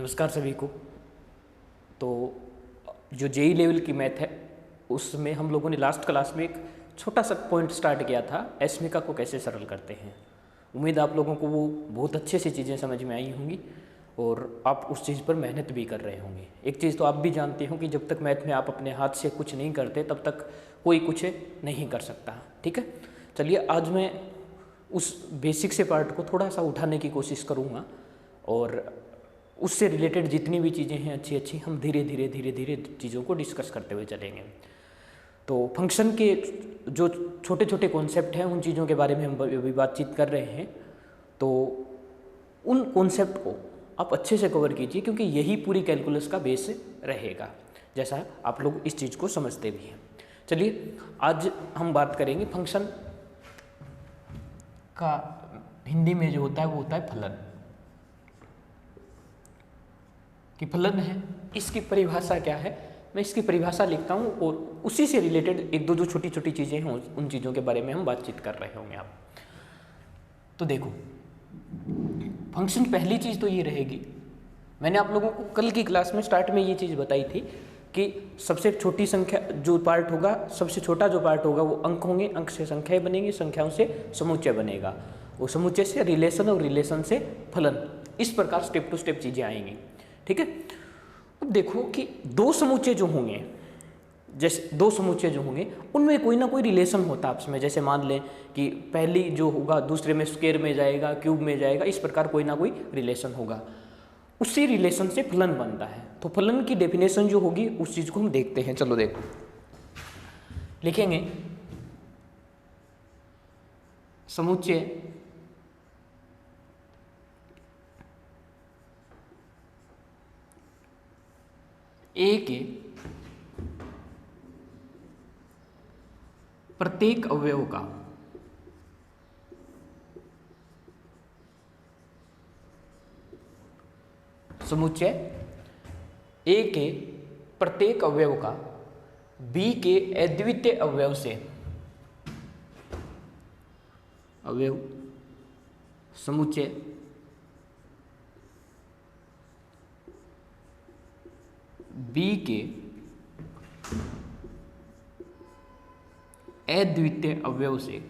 नमस्कार सभी को। तो जो जेई लेवल की मैथ है उसमें हम लोगों ने लास्ट क्लास में एक छोटा सा पॉइंट स्टार्ट किया था, एस्मिका को कैसे सरल करते हैं। उम्मीद आप लोगों को वो बहुत अच्छे से चीज़ें समझ में आई होंगी और आप उस चीज़ पर मेहनत भी कर रहे होंगे। एक चीज़ तो आप भी जानते हो कि जब तक मैथ में आप अपने हाथ से कुछ नहीं करते तब तक कोई कुछ नहीं कर सकता। ठीक है, चलिए आज मैं उस बेसिक से पार्ट को थोड़ा सा उठाने की कोशिश करूँगा और उससे रिलेटेड जितनी भी चीज़ें हैं अच्छी अच्छी हम धीरे धीरे चीज़ों को डिस्कस करते हुए चलेंगे। तो फंक्शन के जो छोटे छोटे कॉन्सेप्ट हैं उन चीज़ों के बारे में हम अभी बातचीत कर रहे हैं। तो उन कॉन्सेप्ट को आप अच्छे से कवर कीजिए क्योंकि यही पूरी कैलकुलस का बेस रहेगा, जैसा आप लोग इस चीज़ को समझते भी हैं। चलिए आज हम बात करेंगे फंक्शन का हिंदी में जो होता है वो होता है फलन। कि फलन है, इसकी परिभाषा क्या है, मैं इसकी परिभाषा लिखता हूँ और उसी से रिलेटेड एक दो जो छोटी छोटी चीज़ें हैं उन चीज़ों के बारे में हम बातचीत कर रहे होंगे आप। तो देखो फंक्शन पहली चीज़ तो ये रहेगी, मैंने आप लोगों को कल की क्लास में स्टार्ट में ये चीज़ बताई थी कि सबसे छोटी संख्या जो पार्ट होगा, सबसे छोटा जो पार्ट होगा वो अंक होंगे, अंक से संख्याएं बनेंगी, संख्याओं से समुच्चय बनेगा, वो समुच्चय से रिलेशन और रिलेशन से फलन, इस प्रकार स्टेप टू स्टेप चीज़ें आएंगी। ठीक है, अब देखो कि दो समुच्चय जो होंगे, जैसे दो समुच्चय जो होंगे उनमें कोई ना कोई रिलेशन होता है आपस में। जैसे मान लें कि पहली जो होगा दूसरे में स्क्वायर में जाएगा, क्यूब में जाएगा, इस प्रकार कोई ना कोई रिलेशन होगा, उसी रिलेशन से फलन बनता है। तो फलन की डेफिनेशन जो होगी उस चीज़ को हम देखते हैं। चलो देखो लिखेंगे समुच्चय ए के प्रत्येक अवयव का समुच्चय ए के प्रत्येक अवयव का बी के अद्वितीय अवयव से अवयव समुच्चय बी के अद्वितीय अवयव से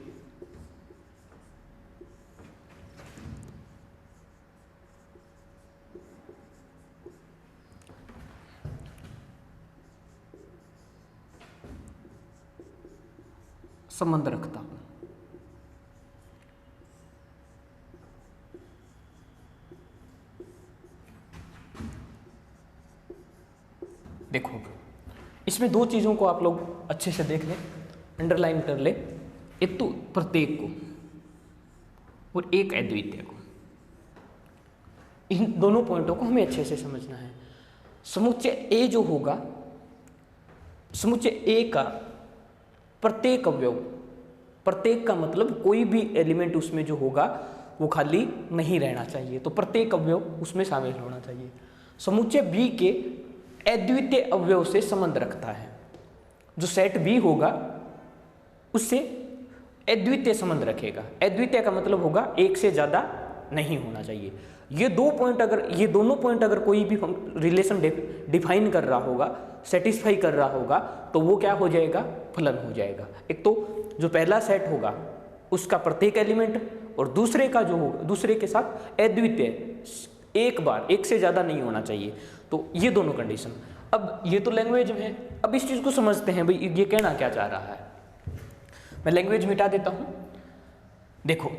संबंध रखता हूं। देखो इसमें दो चीज़ों को आप लोग अच्छे से देख लें, अंडरलाइन कर ले। एक तो प्रत्येक को और एक अद्वितीय को, इन दोनों पॉइंटों को हमें अच्छे से समझना है। समुच्चय ए जो होगा, समुच्चय ए का प्रत्येक अवयव, प्रत्येक का मतलब कोई भी एलिमेंट उसमें जो होगा वो खाली नहीं रहना चाहिए, तो प्रत्येक अवयव उसमें शामिल होना चाहिए। समुच्चय बी के अद्वितीय अवयव से संबंध रखता है, जो सेट बी होगा उससे अद्वितीय संबंध रखेगा। अद्वितीय का मतलब होगा एक से ज्यादा नहीं होना चाहिए। ये दोनों पॉइंट अगर कोई भी रिलेशन डिफाइन कर रहा होगा, सेटिस्फाई कर रहा होगा, तो वो क्या हो जाएगा, फलन हो जाएगा। एक तो जो पहला सेट होगा उसका प्रत्येक एलिमेंट और दूसरे का जो होगा दूसरे के साथ अद्वितीय, एक बार एक से ज्यादा नहीं होना चाहिए। तो ये दोनों कंडीशन। अब ये तो लैंग्वेज में है, अब इस चीज को समझते हैं भाई ये कहना क्या चाह रहा है। मैं लैंग्वेज मिटा देता हूं। देखो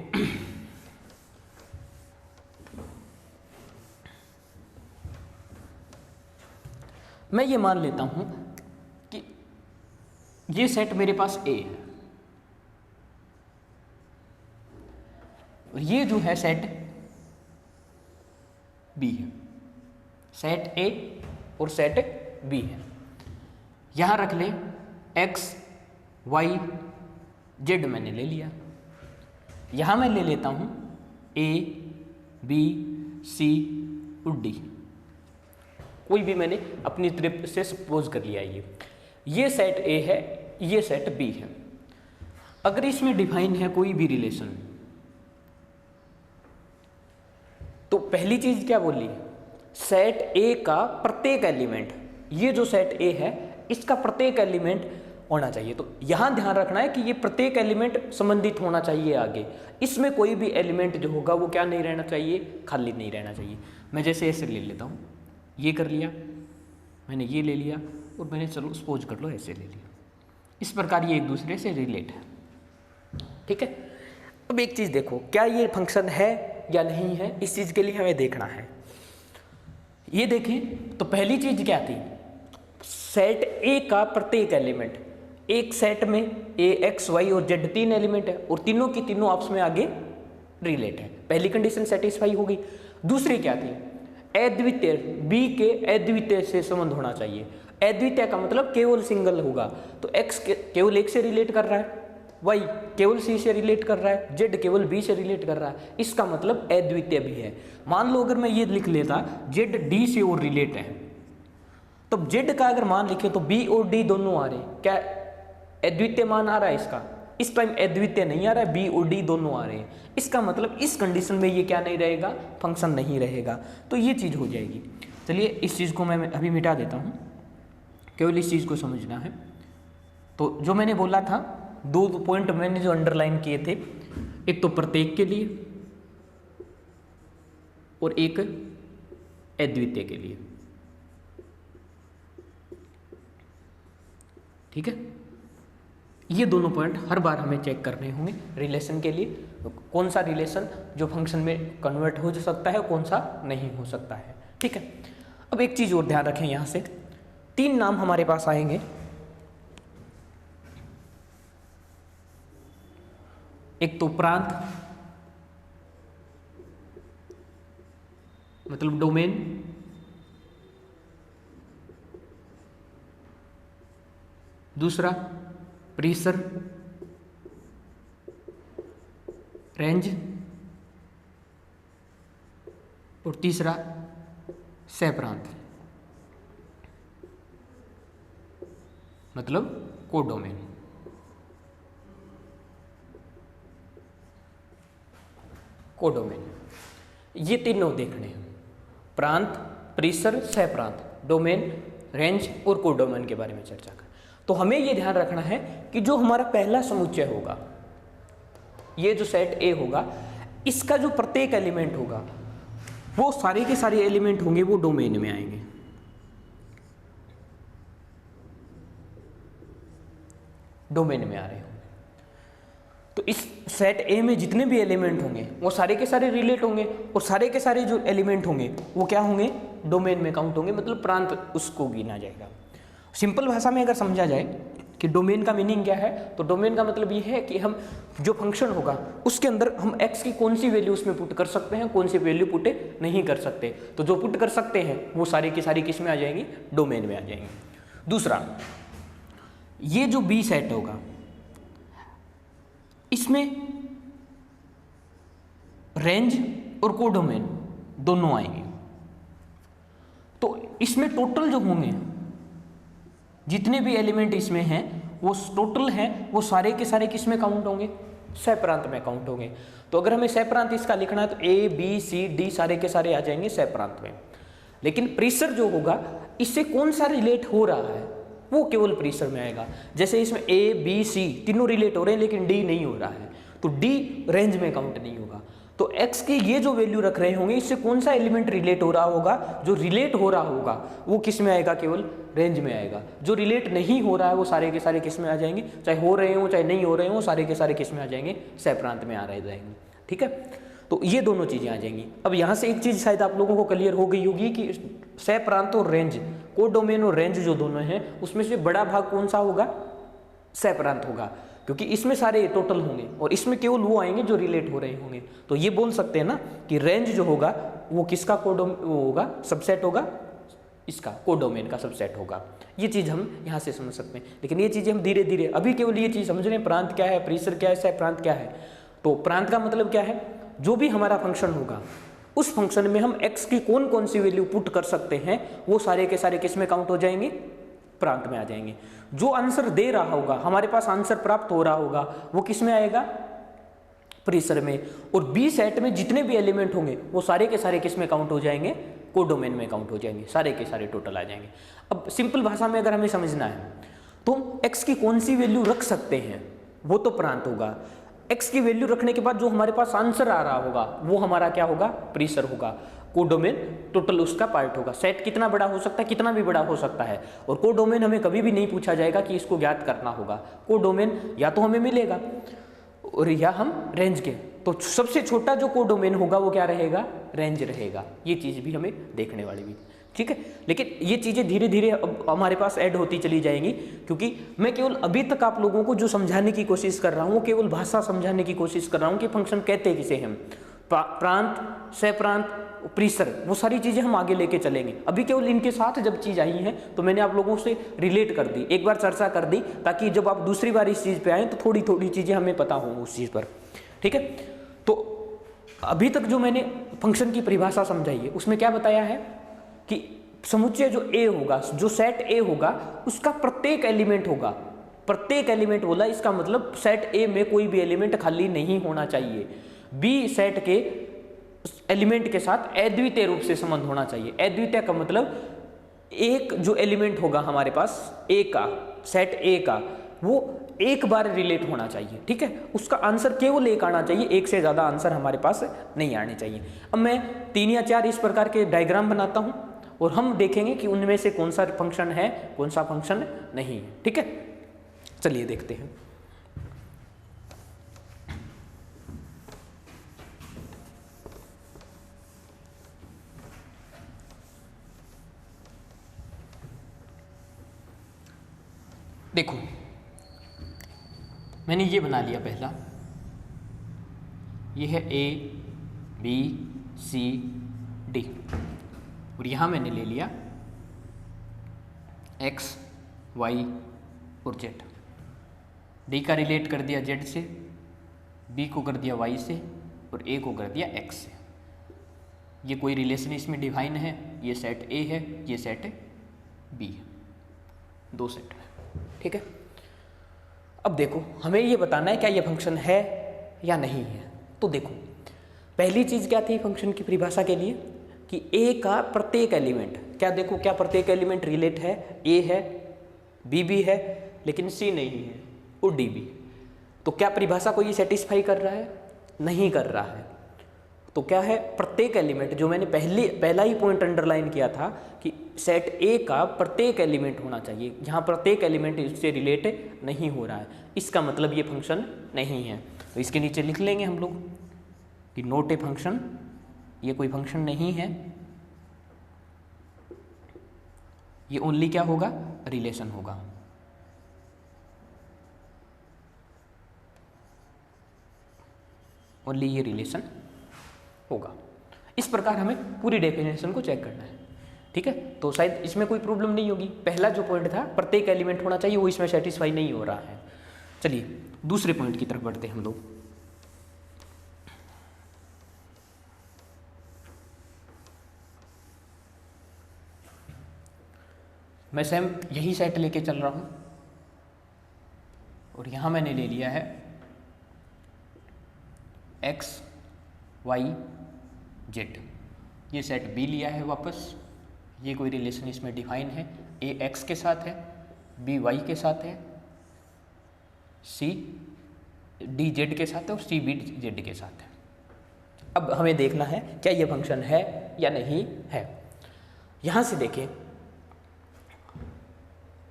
मैं ये मान लेता हूं कि ये सेट मेरे पास ए है और ये जो है सेट बी है। सेट ए और सेट बी है। यहां रख ले एक्स वाई जेड मैंने ले लिया। यहां मैं ले लेता हूं ए बी सी और डी, कोई भी मैंने अपनी तरफ से सपोज कर लिया। ये सेट ए है, ये सेट बी है। अगर इसमें डिफाइन है कोई भी रिलेशन, तो पहली चीज क्या बोली, सेट ए का प्रत्येक एलिमेंट, ये जो सेट ए है इसका प्रत्येक एलिमेंट होना चाहिए। तो यहां ध्यान रखना है कि ये प्रत्येक एलिमेंट संबंधित होना चाहिए आगे, इसमें कोई भी एलिमेंट जो होगा वो क्या नहीं रहना चाहिए, खाली नहीं रहना चाहिए। मैं जैसे ऐसे ले लेता हूँ, ये कर लिया मैंने, ये ले लिया, और मैंने चलो सपोज कर लो ऐसे ले लिया, इस प्रकार ये एक दूसरे से रिलेट है। ठीक है, अब एक चीज़ देखो, क्या ये फंक्शन है या नहीं है, इस चीज़ के लिए हमें देखना है। ये देखें तो पहली चीज़ क्या थी, सेट ए का प्रत्येक एलिमेंट, एक सेट में ए एक्स वाई और जेड तीन एलिमेंट है और तीनों की तीनों आपस में आगे रिलेट है, पहली कंडीशन सेटिस्फाई होगी। दूसरी क्या थी, अद्वितीय, बी के अद्वितीय से संबंध होना चाहिए। अद्वितीय का मतलब केवल सिंगल होगा, तो एक्स केवल एक से रिलेट कर रहा है, वाई केवल सी से रिलेट कर रहा है, जेड केवल बी से रिलेट कर रहा है, इसका मतलब अद्वितीय भी है। मान लो अगर मैं ये लिख लेता जेड डी से और रिलेट है, तो जेड का अगर मान लिखे तो बी और डी दोनों आ रहे हैं, क्या अद्वितीय मान आ रहा है इसका, इस टाइम अद्वितीय नहीं आ रहा है, बी और डी दोनों आ रहे हैं, इसका मतलब इस कंडीशन में ये क्या नहीं रहेगा, फंक्शन नहीं रहेगा, तो ये चीज़ हो जाएगी। चलिए इस चीज़ को मैं अभी मिटा देता हूँ, केवल इस चीज़ को समझना है। तो जो मैंने बोला था, दो पॉइंट मैंने जो अंडरलाइन किए थे, एक तो प्रत्येक के लिए और एक अद्वितीय के लिए। ठीक है, ये दोनों पॉइंट हर बार हमें चेक करने होंगे रिलेशन के लिए, कौन सा रिलेशन जो फंक्शन में कन्वर्ट हो सकता है, कौन सा नहीं हो सकता है। ठीक है, अब एक चीज़ और ध्यान रखें, यहाँ से तीन नाम हमारे पास आएंगे, एक तो प्रांत मतलब डोमेन, दूसरा परिसर रेंज, और तीसरा सहप्रांत मतलब कोडोमेन। कोडोमेन ये तीनों देखने हैं, प्रांत, परिसर, सहप्रांत, डोमेन, रेंज और कोडोमेन के बारे में चर्चा कर। तो हमें ये ध्यान रखना है कि जो हमारा पहला समुच्चय होगा, ये जो सेट ए होगा, इसका जो प्रत्येक एलिमेंट होगा वो सारे के सारे एलिमेंट होंगे वो डोमेन में आएंगे। डोमेन में आ रहे होंगे, तो इस सेट ए में जितने भी एलिमेंट होंगे वो सारे के सारे रिलेट होंगे, और सारे के सारे जो एलिमेंट होंगे वो क्या होंगे, डोमेन में काउंट होंगे, मतलब प्रांत उसको गिना जाएगा। सिंपल भाषा में अगर समझा जाए कि डोमेन का मीनिंग क्या है, तो डोमेन का मतलब ये है कि हम जो फंक्शन होगा उसके अंदर हम x की कौन सी वैल्यू उसमें पुट कर सकते हैं, कौन सी वैल्यू पुट नहीं कर सकते। तो जो पुट कर सकते हैं वो सारी की सारी किस में आ जाएंगी, डोमेन में आ जाएंगी। दूसरा, ये जो बी सेट होगा इसमें रेंज और कोडोमेन दोनों आएंगे, तो इसमें टोटल जो होंगे जितने भी एलिमेंट इसमें हैं वो टोटल हैं, वो सारे के सारे किस में काउंट होंगे, सहप्रांत में काउंट होंगे। तो अगर हमें सहप्रांत इसका लिखना है तो ए बी सी डी सारे के सारे आ जाएंगे सहप्रांत में। लेकिन परिसर जो होगा इससे कौन सा रिलेट हो रहा है वो केवल परिसर में आएगा। जैसे इसमें ए बी सी तीनों रिलेट हो रहे हैं लेकिन डी नहीं हो रहा है, तो डी रेंज में काउंट नहीं होगा। तो x के ये जो वैल्यू रख रहे होंगे इससे कौन सा एलिमेंट रिलेट हो रहा होगा, जो रिलेट हो रहा होगा वो किस में आएगा, केवल रेंज में आएगा। जो रिलेट नहीं हो रहा है वो सारे के सारे किस में आ जाएंगे, चाहे हो रहे हो चाहे नहीं हो रहे हो, सारे के सारे किस में आ जाएंगे, सहप्रांत में आ रहे जाएंगे। ठीक है, तो ये दोनों चीज़ें आ जाएंगी। अब यहाँ से एक चीज़ शायद आप लोगों को क्लियर हो गई होगी कि सहप्रांत और रेंज, कोडोमेन और रेंज जो दोनों हैं उसमें से बड़ा भाग कौन सा होगा, सहप्रांत होगा, क्योंकि इसमें सारे टोटल होंगे और इसमें केवल वो आएंगे जो रिलेट हो रहे होंगे। तो ये बोल सकते हैं ना कि रेंज जो होगा वो किसका वो होगा, सबसेट होगा, इसका कोडोमेन का सबसेट होगा। ये चीज़ हम यहाँ से समझ सकते हैं, लेकिन ये चीज़ें हम धीरे धीरे, अभी केवल ये चीज़ समझ रहे हैं प्रांत क्या है, परिसर क्या है, सहप्रांत क्या है। तो प्रांत का मतलब क्या है, जो भी हमारा फंक्शन होगा उस फंक्शन में हम x की कौन कौन सी वैल्यू पुट कर सकते हैं वो सारे के सारे किस में काउंट हो जाएंगे, प्रांत में आ जाएंगे। जो आंसर दे रहा होगा, हमारे पास आंसर प्राप्त हो रहा होगा, वो किस में आएगा, परिसर में। और बी सेट में जितने भी एलिमेंट होंगे वो सारे के सारे किस में काउंट हो जाएंगे, कोडोमेन में काउंट हो जाएंगे, सारे के सारे टोटल आ जाएंगे। अब सिंपल भाषा में अगर हमें समझना है तो x की कौन सी वैल्यू रख सकते हैं, वो तो प्रांत होगा। x की वैल्यू रखने के बाद जो हमारे पास आंसर आ रहा होगा वो हमारा क्या होगा, प्रीसर होगा। कोडोमेन टोटल उसका पार्ट होगा। सेट कितना बड़ा हो सकता है, कितना भी बड़ा हो सकता है। और कोडोमेन हमें कभी भी नहीं पूछा जाएगा कि इसको ज्ञात करना होगा। कोडोमेन या तो हमें मिलेगा और या हम रेंज के, तो सबसे छोटा जो कोडोमेन होगा वो क्या रहेगा, रेंज रहेगा। ये चीज़ भी हमें देखने वाली भी, ठीक है। लेकिन ये चीज़ें धीरे धीरे अब हमारे पास ऐड होती चली जाएंगी, क्योंकि मैं केवल अभी तक आप लोगों को जो समझाने की कोशिश कर रहा हूँ वो केवल भाषा समझाने की कोशिश कर रहा हूँ कि फंक्शन कहते किसे हम, प्रांत, सप्रांत, प्रीसर, वो सारी चीज़ें हम आगे लेके चलेंगे। अभी केवल इनके साथ जब चीज़ आई है तो मैंने आप लोगों से रिलेट कर दी, एक बार चर्चा कर दी, ताकि जब आप दूसरी बार इस चीज़ पे आएँ तो थोड़ी थोड़ी चीज़ें हमें पता हों उस चीज़ पर, ठीक है। तो अभी तक जो मैंने फंक्शन की परिभाषा समझाई है उसमें क्या बताया है कि समुच्चय जो ए होगा, जो सेट ए होगा, उसका प्रत्येक एलिमेंट होगा। प्रत्येक एलिमेंट बोला, इसका मतलब सेट ए में कोई भी एलिमेंट खाली नहीं होना चाहिए। बी सेट के एलिमेंट के साथ अद्वितीय रूप से संबंध होना चाहिए। अद्वितीय का मतलब एक जो एलिमेंट होगा हमारे पास ए का, सेट ए का, वो एक बार रिलेट होना चाहिए, ठीक है। उसका आंसर केवल एक आना चाहिए, एक से ज़्यादा आंसर हमारे पास नहीं आने चाहिए। अब मैं 3 या 4 इस प्रकार के डायग्राम बनाता हूँ और हम देखेंगे कि उनमें से कौन सा फंक्शन है, कौन सा फंक्शन नहीं है, ठीक है। चलिए देखते हैं। देखो मैंने ये बना लिया पहला, ये है ए बी सी डी, और यहाँ मैंने ले लिया एक्स वाई और जेड। डी का रिलेट कर दिया जेड से, बी को कर दिया वाई से और ए को कर दिया एक्स से। ये कोई रिलेशन इसमें डिफाइन है, ये सेट ए है, ये सेट बी है, 2 सेट है, ठीक है। अब देखो हमें ये बताना है क्या ये फंक्शन है या नहीं है। तो देखो पहली चीज़ क्या थी फंक्शन की परिभाषा के लिए कि ए का प्रत्येक एलिमेंट, क्या देखो क्या प्रत्येक एलिमेंट रिलेट है, ए है, बी भी है, लेकिन सी नहीं है और डी भी। तो क्या परिभाषा को ये सेटिस्फाई कर रहा है, नहीं कर रहा है। तो क्या है, प्रत्येक एलिमेंट, जो मैंने पहला ही पॉइंट अंडरलाइन किया था कि सेट ए का प्रत्येक एलिमेंट होना चाहिए, यहाँ प्रत्येक एलिमेंट इससे रिलेट नहीं हो रहा है, इसका मतलब ये फंक्शन नहीं है। तो इसके नीचे लिख लेंगे हम लोग कि नॉट ए फंक्शन, ये कोई फंक्शन नहीं है, ये ओनली क्या होगा, रिलेशन होगा। ओनली ये रिलेशन होगा। इस प्रकार हमें पूरी डेफिनेशन को चेक करना है, ठीक है। तो शायद इसमें कोई प्रॉब्लम नहीं होगी। पहला जो पॉइंट था प्रत्येक एलिमेंट होना चाहिए, वो इसमें सेटिस्फाई नहीं हो रहा है। चलिए दूसरे पॉइंट की तरफ बढ़ते हैं हम लोग। मैं सेम यही सेट लेके चल रहा हूं और यहां मैंने ले लिया है एक्स वाई जेड, ये सेट बी लिया है वापस। ये कोई रिलेशन इसमें डिफाइन है, ए एक्स के साथ है, बी वाई के साथ है, सी डी जेड के साथ है और सी बी जेड के साथ है। अब हमें देखना है क्या ये फंक्शन है या नहीं है। यहां से देखें,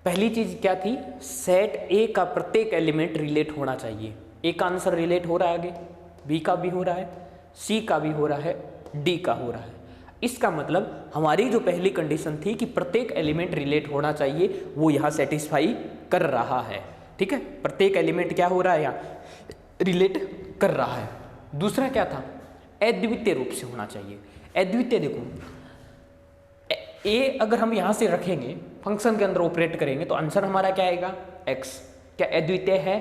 पहली चीज क्या थी, सेट ए का प्रत्येक एलिमेंट रिलेट होना चाहिए। ए का आंसर रिलेट हो रहा है, आगे बी का भी हो रहा है, सी का भी हो रहा है, डी का हो रहा है। इसका मतलब हमारी जो पहली कंडीशन थी कि प्रत्येक एलिमेंट रिलेट होना चाहिए, वो यहाँ सेटिस्फाई कर रहा है, ठीक है। प्रत्येक एलिमेंट क्या हो रहा है, यहाँ रिलेट कर रहा है। दूसरा क्या था, अद्वितीय रूप से होना चाहिए। अद्वितीय देखो, ए अगर हम यहाँ से रखेंगे, फंक्शन के अंदर ऑपरेट करेंगे, तो आंसर हमारा क्या आएगा, एक्स। क्या अद्वितीय है,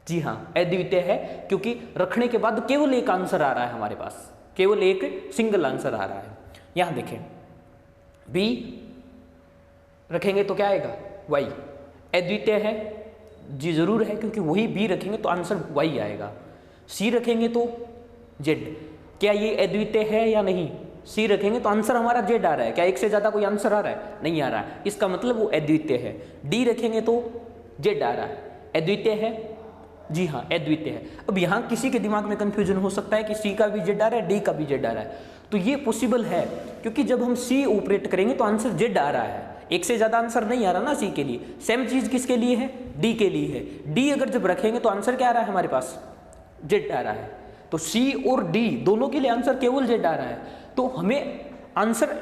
जी हाँ अद्वितीय है, क्योंकि रखने के बाद केवल एक आंसर आ रहा है हमारे पास, केवल एक सिंगल आंसर आ रहा है। यहां देखें, बी रखेंगे तो क्या आएगा, वाई। अद्वितीय है, जी जरूर है, क्योंकि वही बी रखेंगे तो आंसर वाई आएगा। सी रखेंगे तो जेड। क्या ये अद्वितीय है या नहीं, सी रखेंगे तो आंसर हमारा जेड आ रहा है। क्या एक से ज़्यादा कोई आंसर आ रहा है? नहीं आ रहा है, इसका मतलब वो अद्वितीय है। डी रखेंगे तो जेड आ रहा है, अद्वितीय है? जी हाँ, अद्वितीय है। अब यहाँ किसी के दिमाग में कंफ्यूजन हो सकता है कि सी का भी जेड आ रहा है, डी का भी जेड आ रहा है। तो ये पॉसिबल है क्योंकि जब हम सी ऑपरेट करेंगे तो आंसर जेड आ रहा है, एक से ज़्यादा आंसर नहीं आ रहा ना सी के लिए। सेम चीज़ किसके लिए है? डी के लिए है। डी अगर जब रखेंगे तो आंसर क्या आ रहा है हमारे पास? जेड आ रहा है। तो सी और डी दोनों के लिए आंसर केवल जेड आ रहा है। तो हमें आंसर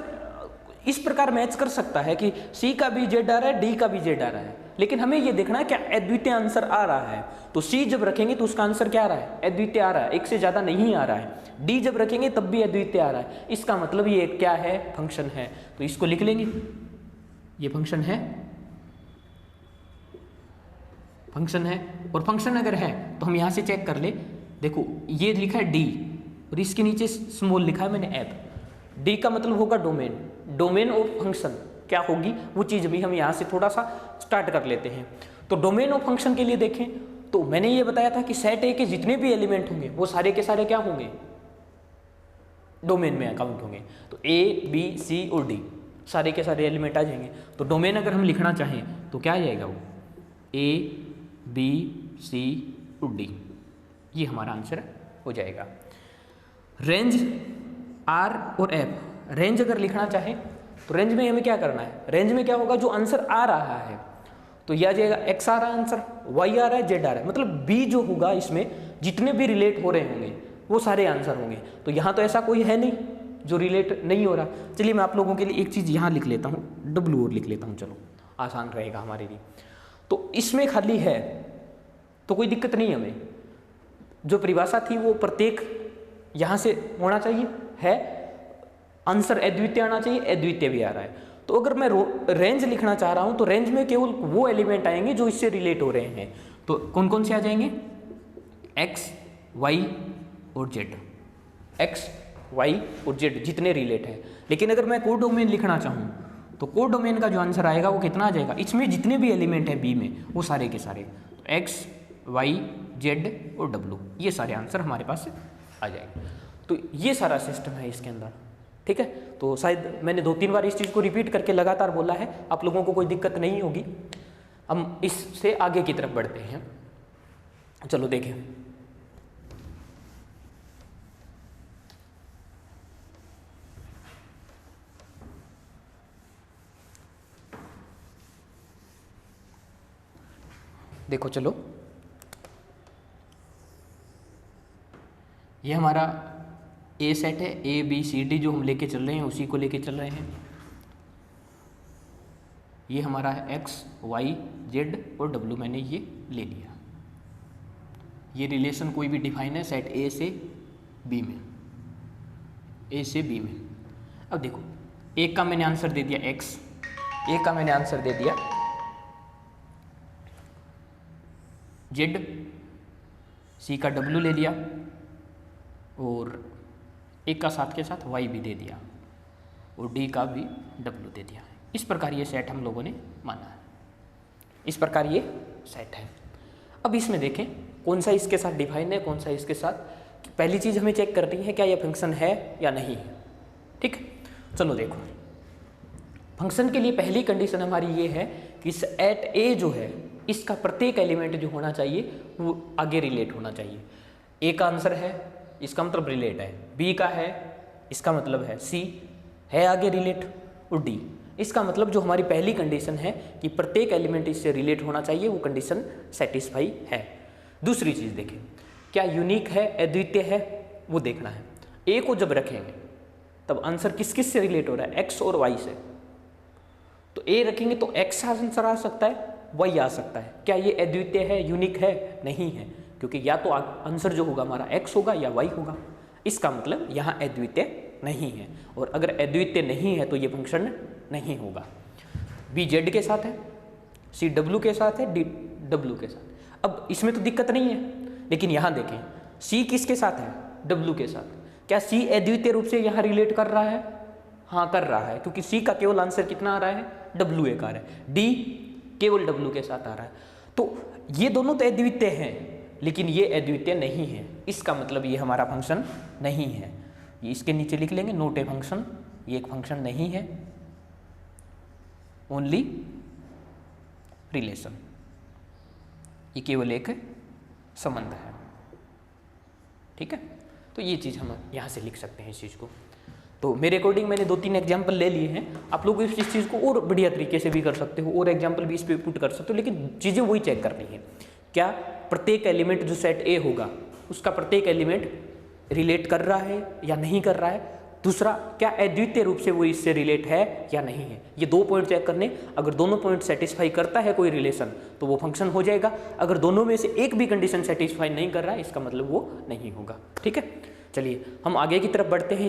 इस प्रकार मैच कर सकता है कि सी का भी जेड आ रहा है, डी का भी जेड आ रहा है, लेकिन हमें ये देखना है क्या अद्वितीय आंसर आ रहा है। तो सी जब रखेंगे तो उसका आंसर क्या आ रहा है? अद्वितीय आ रहा है, एक से ज़्यादा नहीं आ रहा है। डी जब रखेंगे तब भी अद्वितीय आ रहा है, इसका मतलब ये क्या है? फंक्शन है। तो इसको लिख लेंगे, ये फंक्शन है, फंक्शन है। और फंक्शन अगर है तो हम यहाँ से चेक कर ले। देखो ये लिखा है डी और इसके नीचे स्मॉल लिखा है मैंने एफ। डी का मतलब होगा डोमेन, डोमेन ऑफ फंक्शन क्या होगी वो चीज़ भी हम यहाँ से थोड़ा सा स्टार्ट कर लेते हैं। तो डोमेन ऑफ फंक्शन के लिए देखें तो मैंने ये बताया था कि सेट ए के जितने भी एलिमेंट होंगे वो सारे के सारे क्या होंगे? डोमेन में अकाउंट होंगे। तो ए बी सी और डी सारे के सारे एलिमेंट आ जाएंगे। तो डोमेन अगर हम लिखना चाहें तो क्या आ जाएगा? वो ए बी सी और डी, ये हमारा आंसर हो जाएगा। रेंज आर और एफ, रेंज अगर लिखना चाहें तो रेंज में हमें क्या करना है? रेंज में क्या होगा? जो आंसर आ रहा है तो यह आ जाएगा एक्स आ रहा है आंसर, वाई आ रहा है, जेड आ रहा है, मतलब बी जो होगा इसमें जितने भी रिलेट हो रहे होंगे वो सारे आंसर होंगे। तो यहाँ तो ऐसा कोई है नहीं जो रिलेट नहीं हो रहा। चलिए मैं आप लोगों के लिए एक चीज़ यहाँ लिख लेता हूँ, डब्ल्यू और लिख लेता हूँ, चलो आसान रहेगा हमारे लिए। तो इसमें खाली है तो कोई दिक्कत नहीं हमें, जो परिभाषा थी वो प्रत्येक यहाँ से होना चाहिए, है आंसर अद्वितीय आना चाहिए, अद्वितीय भी आ रहा है। तो अगर मैं रेंज लिखना चाह रहा हूँ तो रेंज में केवल वो एलिमेंट आएंगे जो इससे रिलेट हो रहे हैं। तो कौन कौन से आ जाएंगे? एक्स वाई और जेड, एक्स वाई और जेड जितने रिलेट हैं। लेकिन अगर मैं कोड डोमेन लिखना चाहूँ तो कोड डोमेन का जो आंसर आएगा वो कितना आ जाएगा? इसमें जितने भी एलिमेंट है बी में वो सारे के सारे, तो एक्स वाई जेड और डब्ल्यू, ये सारे आंसर हमारे पास आ जाएंगे। तो ये सारा सिस्टम है इसके अंदर, ठीक है। तो शायद मैंने 2-3 बार इस चीज़ को रिपीट करके लगातार बोला है, आप लोगों को कोई दिक्कत नहीं होगी। हम इससे आगे की तरफ बढ़ते हैं, चलो देखें। देखो चलो, ये हमारा ए सेट है, ए बी सी डी जो हम लेके चल रहे हैं उसी को लेके चल रहे हैं। ये हमारा है एक्स वाई जेड और डब्ल्यू, मैंने ये ले लिया। ये रिलेशन कोई भी डिफाइन है सेट ए से बी में, ए से बी में। अब देखो एक का मैंने आंसर दे दिया एक्स, एक का मैंने आंसर दे दिया जेड, सी का डब्ल्यू ले लिया और एक का साथ के साथ वाई भी दे दिया और डी का भी डब्ल्यू दे दिया। इस प्रकार ये सेट हम लोगों ने माना है, इस प्रकार ये सेट है। अब इसमें देखें कौन सा इसके साथ डिफाइन है, कौन सा इसके साथ। पहली चीज़ हमें चेक करनी है क्या ये फंक्शन है या नहीं है, ठीक। चलो देखो, फंक्शन के लिए पहली कंडीशन हमारी ये है कि एट ए जो है इसका प्रत्येक एलिमेंट जो होना चाहिए वो आगे रिलेट होना चाहिए। ए का आंसर है इसका मतलब रिलेट है, बी का है इसका मतलब है सी है आगे रिलेट, और डी इसका मतलब जो हमारी पहली कंडीशन है कि प्रत्येक एलिमेंट इससे रिलेट होना चाहिए, वो कंडीशन सेटिस्फाई है। दूसरी चीज़ देखें क्या यूनिक है, अद्वितीय है, वो देखना है। ए को जब रखेंगे तब आंसर किस किस से रिलेट हो रहा है? एक्स और वाई से। तो ए रखेंगे तो एक्स आंसर आ सकता है, वाई आ सकता है। क्या ये अद्वितीय है, यूनिक है? नहीं है, क्योंकि या तो आंसर जो होगा हमारा एक्स होगा या वाई होगा। इसका मतलब यहाँ अद्वितीय नहीं है, और अगर अद्वितीय नहीं है तो ये फंक्शन नहीं होगा। बी जेड के साथ है, सी डब्ल्यू के साथ है, डी डब्ल्यू के साथ। अब इसमें तो दिक्कत नहीं है, लेकिन यहाँ देखें सी किसके साथ है? डब्ल्यू के साथ। क्या सी अद्वितीय रूप से यहाँ रिलेट कर रहा है? हाँ कर रहा है, क्योंकि सी का केवल आंसर कितना आ रहा है? डब्ल्यू एक आ रहा है। डी केवल डब्ल्यू के साथ आ रहा है। तो ये दोनों तो अद्वितीय हैं, लेकिन ये अद्वितीय नहीं है, इसका मतलब ये हमारा फंक्शन नहीं है। ये इसके नीचे लिख लेंगे नोट ए फंक्शन, ये एक फंक्शन नहीं है, ओनली रिलेशन, ये केवल एक संबंध है। ठीक है, तो ये चीज़ हम यहाँ से लिख सकते हैं इस चीज़ को। तो मेरे अकॉर्डिंग मैंने 2-3 एग्जाम्पल ले लिए हैं, आप लोग इस चीज़ को और बढ़िया तरीके से भी कर सकते हो, और एग्जाम्पल भी इस पर पुट कर सकते हो, लेकिन चीज़ें वही चेक करनी है। क्या प्रत्येक एलिमेंट जो सेट ए होगा उसका प्रत्येक एलिमेंट रिलेट कर रहा है या नहीं कर रहा है, दूसरा क्या अद्वितीय रूप से वो इससे रिलेट है या नहीं है, ये 2 पॉइंट चेक करने। अगर दोनों पॉइंट सेटिस्फाई करता है कोई रिलेशन तो वो फंक्शन हो जाएगा, अगर दोनों में से एक भी कंडीशन सेटिस्फाई नहीं कर रहा है इसका मतलब वो नहीं होगा। ठीक है, चलिए हम आगे की तरफ बढ़ते हैं।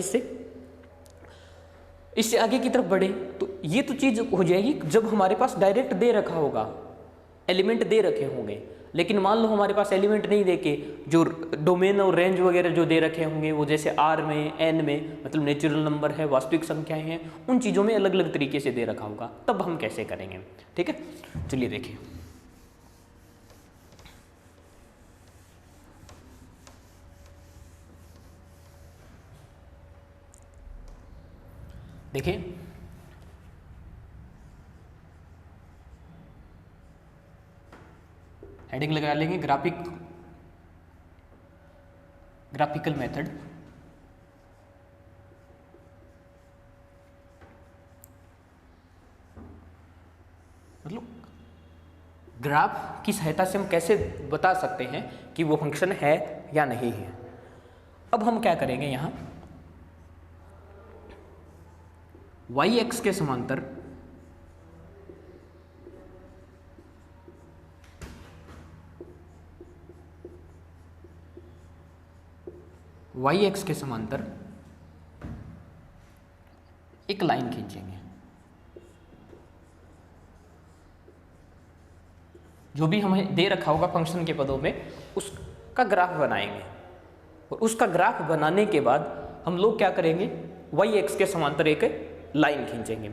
इससे आगे की तरफ बढ़े तो ये तो चीज़ हो जाएगी जब हमारे पास डायरेक्ट दे रखा होगा, एलिमेंट दे रखे होंगे, लेकिन मान लो हमारे पास एलिमेंट नहीं दे के जो डोमेन और रेंज वगैरह जो दे रखे होंगे वो जैसे आर में, एन में, मतलब नेचुरल नंबर है, वास्तविक संख्याएं हैं, उन चीज़ों में अलग अलग तरीके से दे रखा होगा, तब हम कैसे करेंगे। ठीक है, चलिए देखिए। देखिए हेडिंग लगा लेंगे ग्राफिकल मेथड। मतलब ग्राफ की सहायता से हम कैसे बता सकते हैं कि वो फंक्शन है या नहीं है। अब हम क्या करेंगे, यहाँ y एक्स के समांतर y एक्स के समांतर एक लाइन खींचेंगे। जो भी हमें दे रखा होगा फंक्शन के पदों में उसका ग्राफ बनाएंगे, और उसका ग्राफ बनाने के बाद हम लोग क्या करेंगे, y एक्स के समांतर एक लाइन खींचेंगे।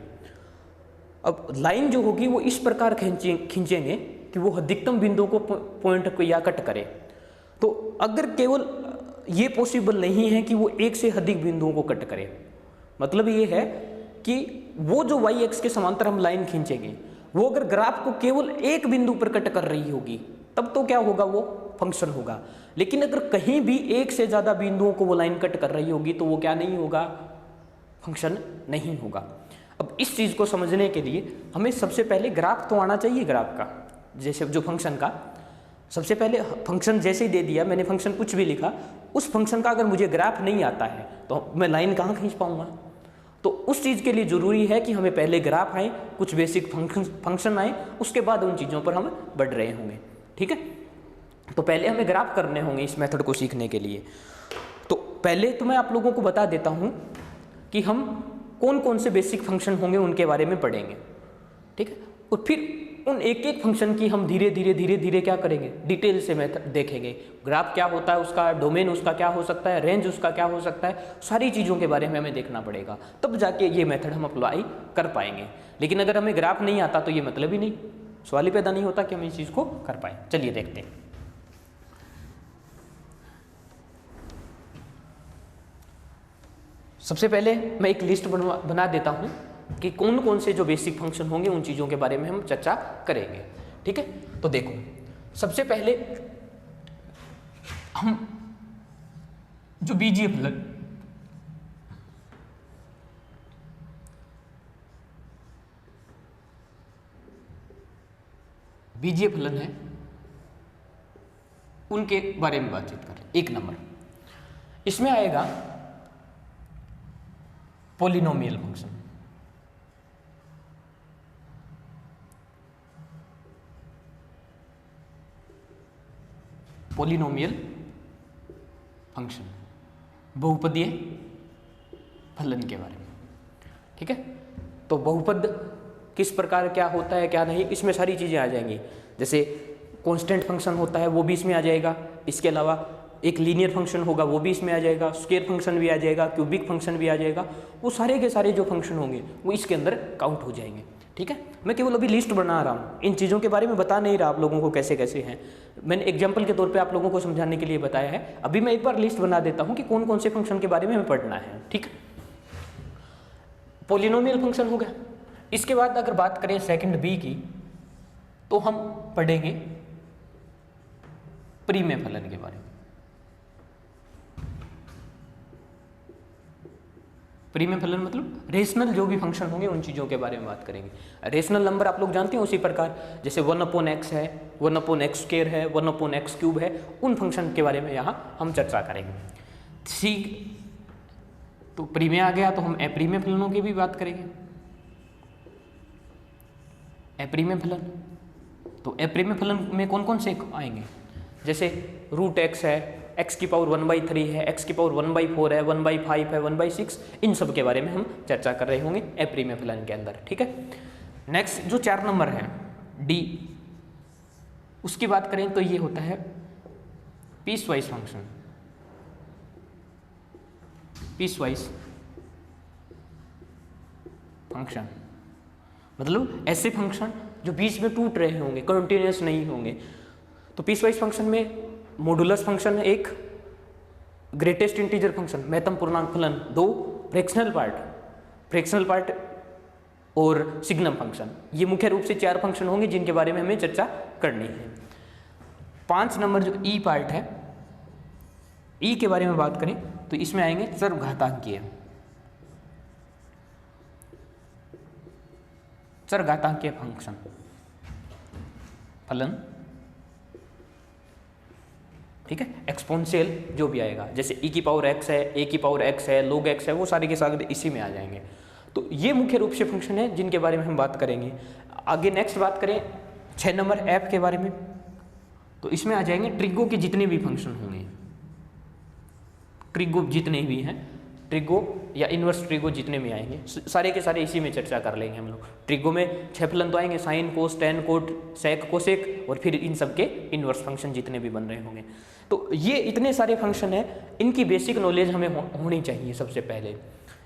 अब लाइन जो होगी वो इस प्रकार खींचेंगे कि वो अधिकतम बिंदु को पॉइंट को या कट करे। तो अगर केवल ये पॉसिबल नहीं है कि वो एक से अधिक बिंदुओं को कट करे, मतलब ये है कि वो जो y एक्स के समांतर हम लाइन खींचेंगे वो अगर ग्राफ को केवल एक बिंदु पर कट कर रही होगी तब तो क्या होगा, वो फंक्शन होगा। लेकिन अगर कहीं भी एक से ज़्यादा बिंदुओं को वो लाइन कट कर रही होगी तो वो क्या नहीं होगा, फंक्शन नहीं होगा। अब इस चीज़ को समझने के लिए हमें सबसे पहले ग्राफ तो आना चाहिए, ग्राफ का जैसे जो फंक्शन का सबसे पहले फंक्शन जैसे ही दे दिया मैंने, फंक्शन कुछ भी लिखा, उस फंक्शन का अगर मुझे ग्राफ नहीं आता है तो मैं लाइन कहाँ खींच पाऊंगा। तो उस चीज़ के लिए ज़रूरी है कि हमें पहले ग्राफ आए, कुछ बेसिक फंक्शन आए, उसके बाद उन चीज़ों पर हम बढ़ रहे होंगे। ठीक है, तो पहले हमें ग्राफ करने होंगे इस मेथड को सीखने के लिए। तो पहले तो मैं आप लोगों को बता देता हूँ कि हम कौन कौन से बेसिक फंक्शन होंगे उनके बारे में पढ़ेंगे। ठीक है, और फिर उन एक एक फंक्शन की हम धीरे धीरे क्या करेंगे, डिटेल से मेथड देखेंगे। ग्राफ क्या होता है उसका, डोमेन उसका क्या हो सकता है, रेंज उसका क्या हो सकता है, सारी चीज़ों के बारे में हमें देखना पड़ेगा, तब जाके ये मेथड हम अप्लाई कर पाएंगे। लेकिन अगर हमें ग्राफ नहीं आता तो ये मतलब ही नहीं, सवाल ही पैदा नहीं होता कि हम इस चीज़ को कर पाए। चलिए देखते हैं। सबसे पहले मैं एक लिस्ट बना देता हूँ कि कौन कौन से जो बेसिक फंक्शन होंगे उन चीज़ों के बारे में हम चर्चा करेंगे। ठीक है, तो देखो सबसे पहले हम जो बीजीय फलन, बीजीय फलन है उनके बारे में बातचीत करें। 1 नंबर इसमें आएगा पॉलिनोमियल फंक्शन। पॉलिनोमियल फंक्शन, बहुपदीय फलन के बारे में। ठीक है, तो बहुपद किस प्रकार क्या होता है क्या नहीं, इसमें सारी चीज़ें आ जाएंगी। जैसे कांस्टेंट फंक्शन होता है वो भी इसमें आ जाएगा, इसके अलावा एक लीनियर फंक्शन होगा वो भी इसमें आ जाएगा, स्क्वायर फंक्शन भी आ जाएगा, क्यूबिक फंक्शन भी आ जाएगा, वो सारे के सारे जो फंक्शन होंगे वो इसके अंदर काउंट हो जाएंगे। ठीक है, मैं केवल अभी लिस्ट बना रहा हूँ, इन चीज़ों के बारे में बता नहीं रहा आप लोगों को कैसे कैसे हैं। मैंने एग्जाम्पल के तौर पे आप लोगों को समझाने के लिए बताया है। अभी मैं एक बार लिस्ट बना देता हूँ कि कौन कौन से फंक्शन के बारे में हमें पढ़ना है। ठीक है, पॉलिनोमियल फंक्शन हो गया। इसके बाद अगर बात करें सेकंड बी की, तो हम पढ़ेंगे परिमेय फलन के बारे में। परिमेय फलन मतलब रेशनल जो भी फंक्शन होंगे उन चीज़ों के बारे में बात करेंगे। रेशनल नंबर आप लोग जानते हैं, उसी प्रकार जैसे 1/x है, 1/x² है, 1/x³ है, उन फंक्शन के बारे में यहाँ हम चर्चा करेंगे। सी तो परिमेय आ गया, तो हम अपरिमेय फलनों की भी बात करेंगे। अपरिमेय फलन, तो अपरिमेय फलन में कौन कौन से आएंगे, जैसे √x है, x⁻⁴ है, x⁻⁴ है, 1/5 है, 1/6, इन सब के बारे में हम चर्चा कर रहे होंगे अपरिमेय फलन के अंदर। ठीक है, नेक्स्ट जो 4 नंबर है डी, उसकी बात करें तो ये होता है पीसवाइज फंक्शन। पीसवाइज फंक्शन मतलब ऐसे फंक्शन जो बीच में टूट रहे होंगे, कंटिन्यूअस नहीं होंगे। तो पीसवाइज फंक्शन में मॉडुलस फंक्शन एक, ग्रेटेस्ट इंटीजर फंक्शन, महत्तम पूर्णांक फलन 2, फ्रैक्शनल पार्ट और सिग्नम फंक्शन। ये मुख्य रूप से 4 फंक्शन होंगे जिनके बारे में हमें चर्चा करनी है। 5 नंबर जो ई पार्ट है, ई के बारे में बात करें तो इसमें आएंगे चरघातांकीय फंक्शन फलन। ठीक है, एक्सपोनेंशियल जो भी आएगा, जैसे e⁻x है, a⁻x है, log x है, वो सारे के सारे इसी में आ जाएंगे। तो ये मुख्य रूप से फंक्शन है जिनके बारे में हम बात करेंगे। आगे नेक्स्ट बात करें 6 नंबर f के बारे में, तो इसमें आ जाएंगे ट्रिगो के जितने भी फंक्शन होंगे, ट्रिगो जितने भी हैं, ट्रिगो या इनवर्स ट्रिगो जितने भी आएंगे सारे के सारे इसी में चर्चा कर लेंगे हम लोग। ट्रिगो में 6 फलन तो आएंगे, साइन, कोस, टेन, कोट, सेक, कोसेक, और फिर इन सब के इनवर्स फंक्शन जितने भी बन रहे होंगे। तो ये इतने सारे फंक्शन हैं, इनकी बेसिक नॉलेज हमें होनी चाहिए। सबसे पहले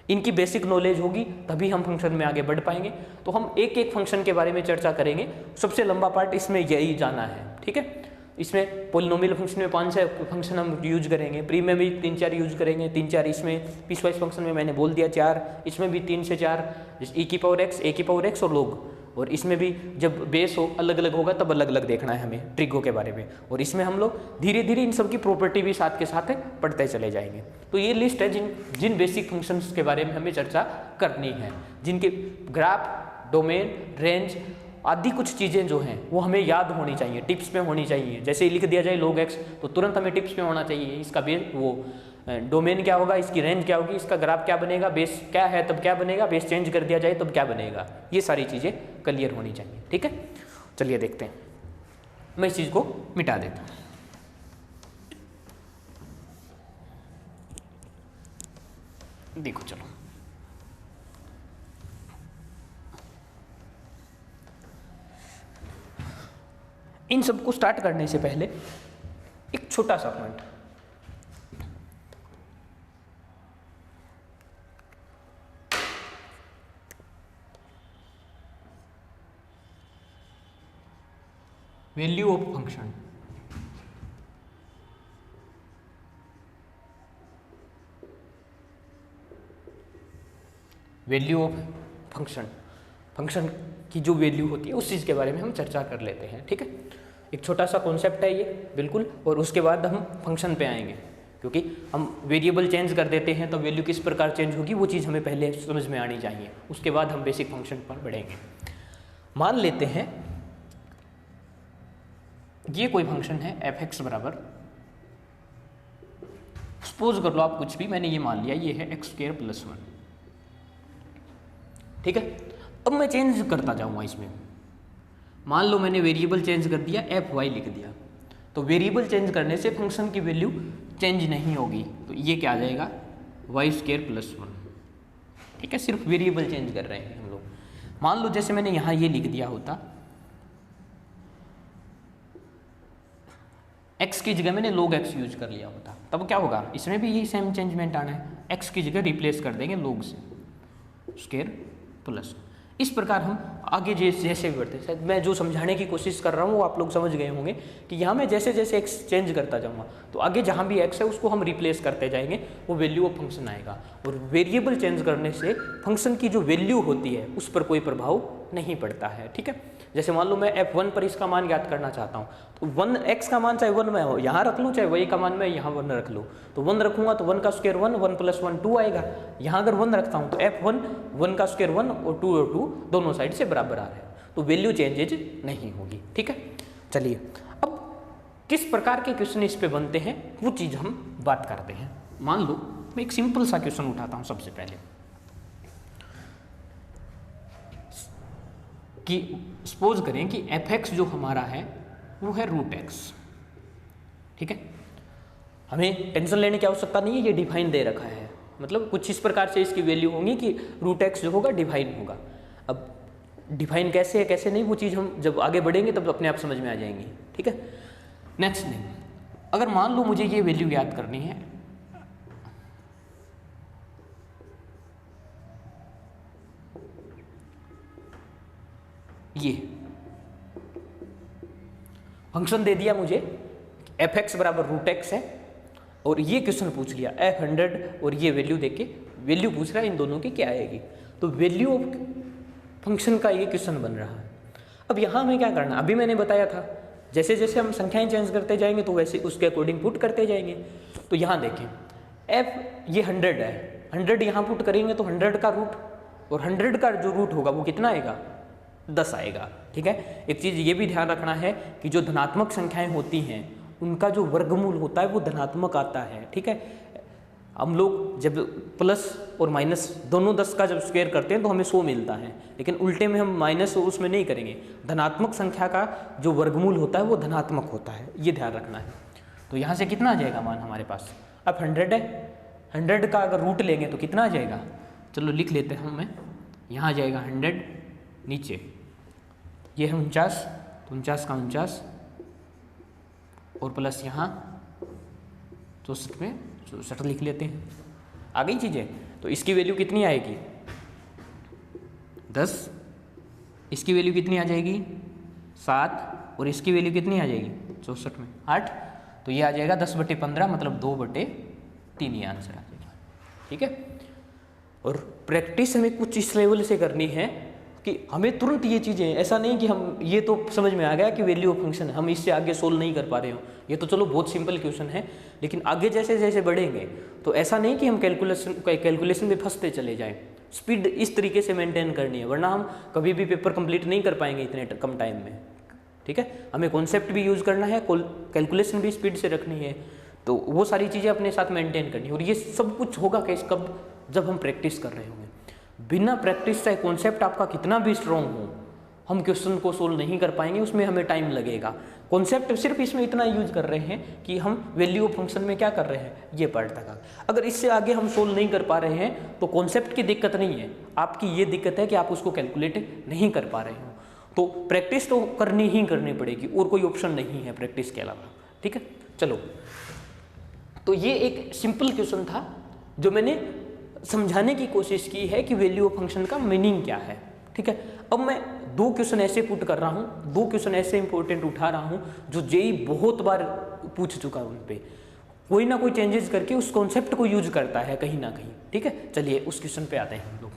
इनकी बेसिक नॉलेज होगी तभी हम फंक्शन में आगे बढ़ पाएंगे। तो हम एक एक फंक्शन के बारे में चर्चा करेंगे, सबसे लंबा पार्ट इसमें यही जाना है। ठीक है, इसमें पोलिनोमियल फंक्शन में 5-6 फंक्शन हम यूज करेंगे, प्री में भी 3-4 यूज करेंगे, 3-4 इसमें, पीसवाइज फंक्शन में मैंने बोल दिया 4, इसमें भी 3 से 4, जैसे e⁻x, a⁻x और log। और इसमें भी जब बेस हो अलग अलग होगा तब अलग अलग देखना है हमें ट्रिगो के बारे में। और इसमें हम लोग धीरे धीरे इन सब की प्रॉपर्टी भी साथ के साथ पढ़ते चले जाएंगे। तो ये लिस्ट है जिन बेसिक फंक्शंस के बारे में हमें चर्चा करनी है, जिनके ग्राफ, डोमेन, रेंज आदि कुछ चीज़ें जो हैं वो हमें याद होनी चाहिए, टिप्स में होनी चाहिए। जैसे लिख दिया जाए log x तो तुरंत हमें टिप्स में होना चाहिए, इसका बेस वो डोमेन क्या होगा, इसकी रेंज क्या होगी, इसका ग्राफ क्या बनेगा, बेस क्या है तब क्या बनेगा, बेस चेंज कर दिया जाए तब क्या बनेगा, ये सारी चीज़ें क्लियर होनी चाहिए। ठीक है, चलिए देखते हैं, मैं इस चीज़ को मिटा देता हूँ। देखो चलो, इन सब को स्टार्ट करने से पहले एक छोटा सा point, value of function. Value of function की जो वैल्यू होती है उस चीज़ के बारे में हम चर्चा कर लेते हैं। ठीक है, एक छोटा सा कॉन्सेप्ट है ये बिल्कुल, और उसके बाद हम फंक्शन पे आएंगे, क्योंकि हम वेरिएबल चेंज कर देते हैं तो वैल्यू किस प्रकार चेंज होगी वो चीज़ हमें पहले समझ में आनी चाहिए, उसके बाद हम बेसिक फंक्शन पर बढ़ेंगे। मान लेते हैं ये कोई फंक्शन है f(x) बराबर, सपोज कर लो आप कुछ भी, मैंने ये मान लिया ये है x² + 1। ठीक है, अब मैं चेंज करता जाऊंगा इसमें, मान लो मैंने वेरिएबल चेंज कर दिया, fy लिख दिया, तो वेरिएबल चेंज करने से फंक्शन की वैल्यू चेंज नहीं होगी, तो ये क्या आ जाएगा y² + 1। ठीक है, सिर्फ वेरिएबल चेंज कर रहे हैं हम लोग। मान लो जैसे मैंने यहाँ ये लिख दिया होता, x की जगह मैंने log x यूज कर लिया होता, तब क्या होगा, इसमें भी यही सेम चेंजमेंट आना है, x की जगह रिप्लेस कर देंगे log से, स्क्वायर प्लस। इस प्रकार हम आगे जैसे भी बढ़ते हैं, शायद मैं जो समझाने की कोशिश कर रहा हूँ वो आप लोग समझ गए होंगे कि यहाँ मैं जैसे जैसे एक्स चेंज करता जाऊँगा तो आगे जहाँ भी एक्स है उसको हम रिप्लेस करते जाएंगे, वो वैल्यू ऑफ फंक्शन आएगा। और वेरिएबल चेंज करने से फंक्शन की जो वैल्यू होती है उस पर कोई प्रभाव नहीं पड़ता है, ठीक है। जैसे मान लो मैं f1 पर इसका मान ज्ञात करना चाहता हूँ, तो 1x का मान चाहे 1 में हो यहाँ रख लूँ, चाहे y का मान मैं यहाँ 1 रख लूँ, तो 1 रखूँगा तो 1 का स्क्वायर 1, 1 प्लस 1 2 आएगा। यहाँ अगर 1 रखता हूँ तो f1 1 का स्क्वायर 1 और 2 दोनों साइड से बराबर आ रहा है, तो वैल्यू चेंजेज नहीं होगी, ठीक है। चलिए अब किस प्रकार के क्वेश्चन इस पे बनते हैं वो चीज़ हम बात करते हैं। मान लो मैं एक सिंपल सा क्वेश्चन उठाता हूँ सबसे पहले कि सपोज करें कि f(x) जो हमारा है वो है √x, ठीक है। हमें टेंशन लेने की आवश्यकता नहीं है, ये डिफाइन दे रखा है, मतलब कुछ इस प्रकार से इसकी वैल्यू होगी कि √x जो होगा डिफाइन होगा। अब डिफाइन कैसे है कैसे नहीं वो चीज़ हम जब आगे बढ़ेंगे तब अपने आप समझ में आ जाएंगी, ठीक है। नेक्स्ट थिंग, अगर मान लो मुझे ये वैल्यू याद करनी है, ये फंक्शन दे दिया मुझे f(x) बराबर √x है और ये क्वेश्चन पूछ लिया f100 और ये वैल्यू देके वैल्यू पूछ रहा है इन दोनों की क्या आएगी, तो वैल्यू ऑफ फंक्शन का ये क्वेश्चन बन रहा है। अब यहाँ हमें क्या करना, अभी मैंने बताया था जैसे जैसे हम संख्याएं चेंज करते जाएंगे तो वैसे उसके अकॉर्डिंग पुट करते जाएंगे। तो यहाँ देखें f ये 100 है, 100 यहाँ पुट करेंगे तो 100 का रूट और 100 का जो रूट होगा वो कितना आएगा 10 आएगा, ठीक है। एक चीज़ ये भी ध्यान रखना है कि जो धनात्मक संख्याएं होती हैं उनका जो वर्गमूल होता है वो धनात्मक आता है, ठीक है। हम लोग जब प्लस और माइनस दोनों 10 का जब स्क्वायर करते हैं तो हमें 100 मिलता है, लेकिन उल्टे में हम माइनस उसमें नहीं करेंगे, धनात्मक संख्या का जो वर्गमूल होता है वो धनात्मक होता है, ये ध्यान रखना है। तो यहाँ से कितना आ जाएगा मान हमारे पास, अब 100 है, 100 का अगर रूट लेंगे तो कितना आ जाएगा, चलो लिख लेते हैं हम, यहाँ आ जाएगा 100, नीचे ये है 49, तो 49 का 49 और प्लस यहाँ 64 में 64 लिख लेते हैं, आ गई चीज़ें। तो इसकी वैल्यू कितनी आएगी 10, इसकी वैल्यू कितनी आ जाएगी 7 और इसकी वैल्यू कितनी आ जाएगी 64 में 8, तो ये आ जाएगा 10/15 मतलब 2/3 ये आंसर आ जाएगा, ठीक है। और प्रैक्टिस हमें कुछ इस लेवल से करनी है कि हमें तुरंत ये चीज़ें, ऐसा नहीं कि हम ये तो समझ में आ गया कि वैल्यू ऑफ फंक्शन है, हम इससे आगे सोल्व नहीं कर पा रहे हो, ये तो चलो बहुत सिंपल क्वेश्चन है, लेकिन आगे जैसे जैसे बढ़ेंगे तो ऐसा नहीं कि हम कैलकुलेशन में फंसते चले जाएं। स्पीड इस तरीके से मेंटेन करनी है, वरना हम कभी भी पेपर कंप्लीट नहीं कर पाएंगे इतने कम टाइम में, ठीक है। हमें कॉन्सेप्ट भी यूज़ करना है, कैलकुलेशन भी स्पीड से रखनी है, तो वो सारी चीज़ें अपने साथ मेंटेन करनी है। और ये सब कुछ होगा कैसे, कब, जब हम प्रैक्टिस कर रहे होंगे। बिना प्रैक्टिस चाहे कॉन्सेप्ट आपका कितना भी स्ट्रॉन्ग हो, हम क्वेश्चन को सोल्व नहीं कर पाएंगे, उसमें हमें टाइम लगेगा। कॉन्सेप्ट सिर्फ इसमें इतना यूज कर रहे हैं कि हम वैल्यू ऑफ फंक्शन में क्या कर रहे हैं, ये पार्ट तक। अगर इससे आगे हम सोल्व नहीं कर पा रहे हैं तो कॉन्सेप्ट की दिक्कत नहीं है, आपकी ये दिक्कत है कि आप उसको कैलकुलेट नहीं कर पा रहे हो। तो प्रैक्टिस तो करनी ही करनी पड़ेगी, और कोई ऑप्शन नहीं है प्रैक्टिस के अलावा, ठीक है। चलो, तो ये एक सिंपल क्वेश्चन था जो मैंने समझाने की कोशिश की है कि वैल्यू ऑफ फंक्शन का मीनिंग क्या है, ठीक है। अब मैं 2 क्वेश्चन ऐसे पुट कर रहा हूँ, 2 क्वेश्चन ऐसे इंपॉर्टेंट उठा रहा हूँ जो जेईई बहुत बार पूछ चुका है, उन पे कोई ना कोई चेंजेस करके उस कॉन्सेप्ट को यूज करता है कहीं ना कहीं, ठीक है। चलिए उस क्वेश्चन पे आते हैं हम लोग।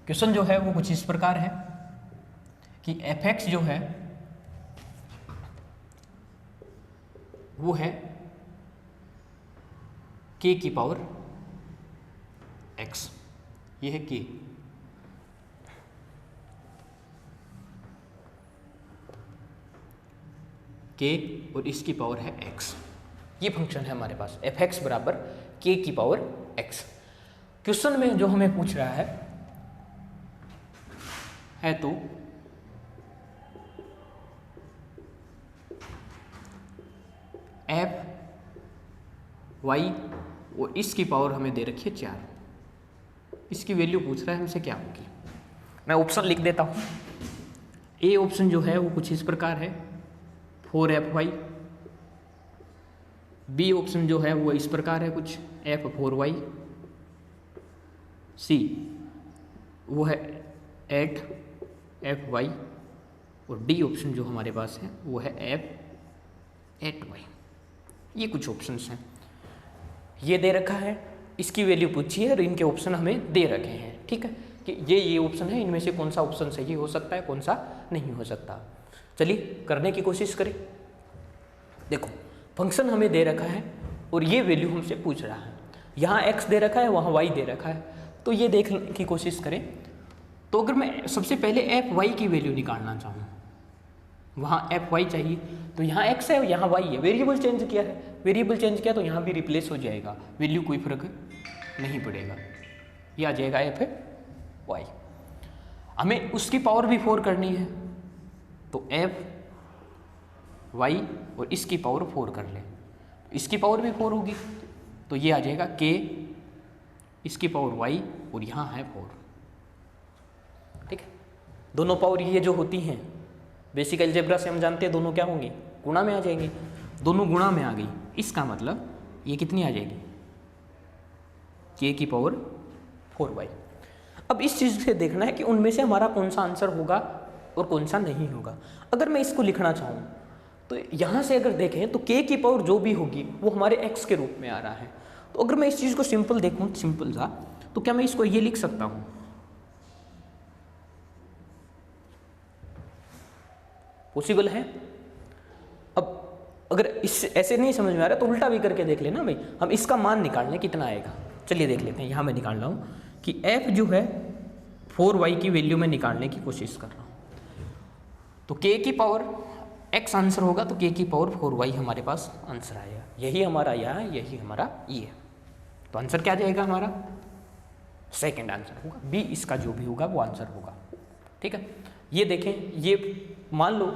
क्वेश्चन जो है वो कुछ इस प्रकार है कि f(x) जो है वो है k की पावर x, ये है k, और इसकी पावर है x। ये फंक्शन है हमारे पास f(x) बराबर k की पावर x। क्वेश्चन में जो हमें पूछ रहा है तो f y और इसकी पावर हमें दे रखी है 4, इसकी वैल्यू पूछ रहा है हमसे क्या होगी। मैं ऑप्शन लिख देता हूँ। ए ऑप्शन जो है वो कुछ इस प्रकार है 4fy बी ऑप्शन जो है वो इस प्रकार है कुछ f4y, सी वो है 8fy और डी ऑप्शन जो हमारे पास है वो है f8y। ये कुछ ऑप्शंस हैं, ये दे रखा है, इसकी वैल्यू पूछी है और इनके ऑप्शन हमें दे रखे हैं, ठीक है, कि ये ऑप्शन है, इनमें से कौन सा ऑप्शन सही हो सकता है, कौन सा नहीं हो सकता। चलिए करने की कोशिश करें। देखो फंक्शन हमें दे रखा है और ये वैल्यू हमसे पूछ रहा है, यहाँ x दे रखा है, वहाँ y दे रखा है, तो ये देखने की कोशिश करें। तो अगर मैं सबसे पहले fy की वैल्यू निकालना चाहूँ, वहाँ fy चाहिए, तो यहाँ x है, यहाँ y है, वेरिएबल चेंज किया है, वेरिएबल चेंज किया तो यहाँ भी रिप्लेस हो जाएगा, वैल्यू कोई फर्क नहीं पड़ेगा, ये आ जाएगा fy। हमें उसकी पावर भी 4 करनी है, तो fy और इसकी पावर 4 कर लें, इसकी पावर भी 4 होगी, तो ये आ जाएगा k, इसकी पावर y और यहाँ है 4, ठीक है। दोनों पावर ये जो होती हैं बेसिक अलजेब्रा से हम जानते हैं दोनों क्या होंगी, गुणा में आ जाएंगी, दोनों गुणा में आ गई, इसका मतलब ये कितनी आ जाएगी, k की पावर 4y। अब इस चीज़ से देखना है कि उनमें से हमारा कौन सा आंसर होगा और कौन सा नहीं होगा। अगर मैं इसको लिखना चाहूँ तो यहाँ से अगर देखें तो k की पावर जो भी होगी वो हमारे x के रूप में आ रहा है। तो अगर मैं इस चीज़ को सिंपल देखूँ, सिंपल सा, तो क्या मैं इसको ये लिख सकता हूँ, पॉसिबल है। अब अगर इस ऐसे नहीं समझ में आ रहा तो उल्टा भी करके देख लेना भाई, हम इसका मान निकाल लें कितना आएगा। चलिए देख लेते हैं, यहाँ मैं निकाल रहा हूँ कि f जो है 4y की वैल्यू में निकालने की कोशिश कर रहा हूँ, तो k की पावर x आंसर होगा, तो k की पावर 4y हमारे पास आंसर आएगा। यही हमारा यह है, यही हमारा ये है, तो आंसर क्या जाएगा हमारा, सेकंड आंसर होगा, b इसका जो भी होगा वो आंसर होगा, ठीक है। ये देखें, ये मान लो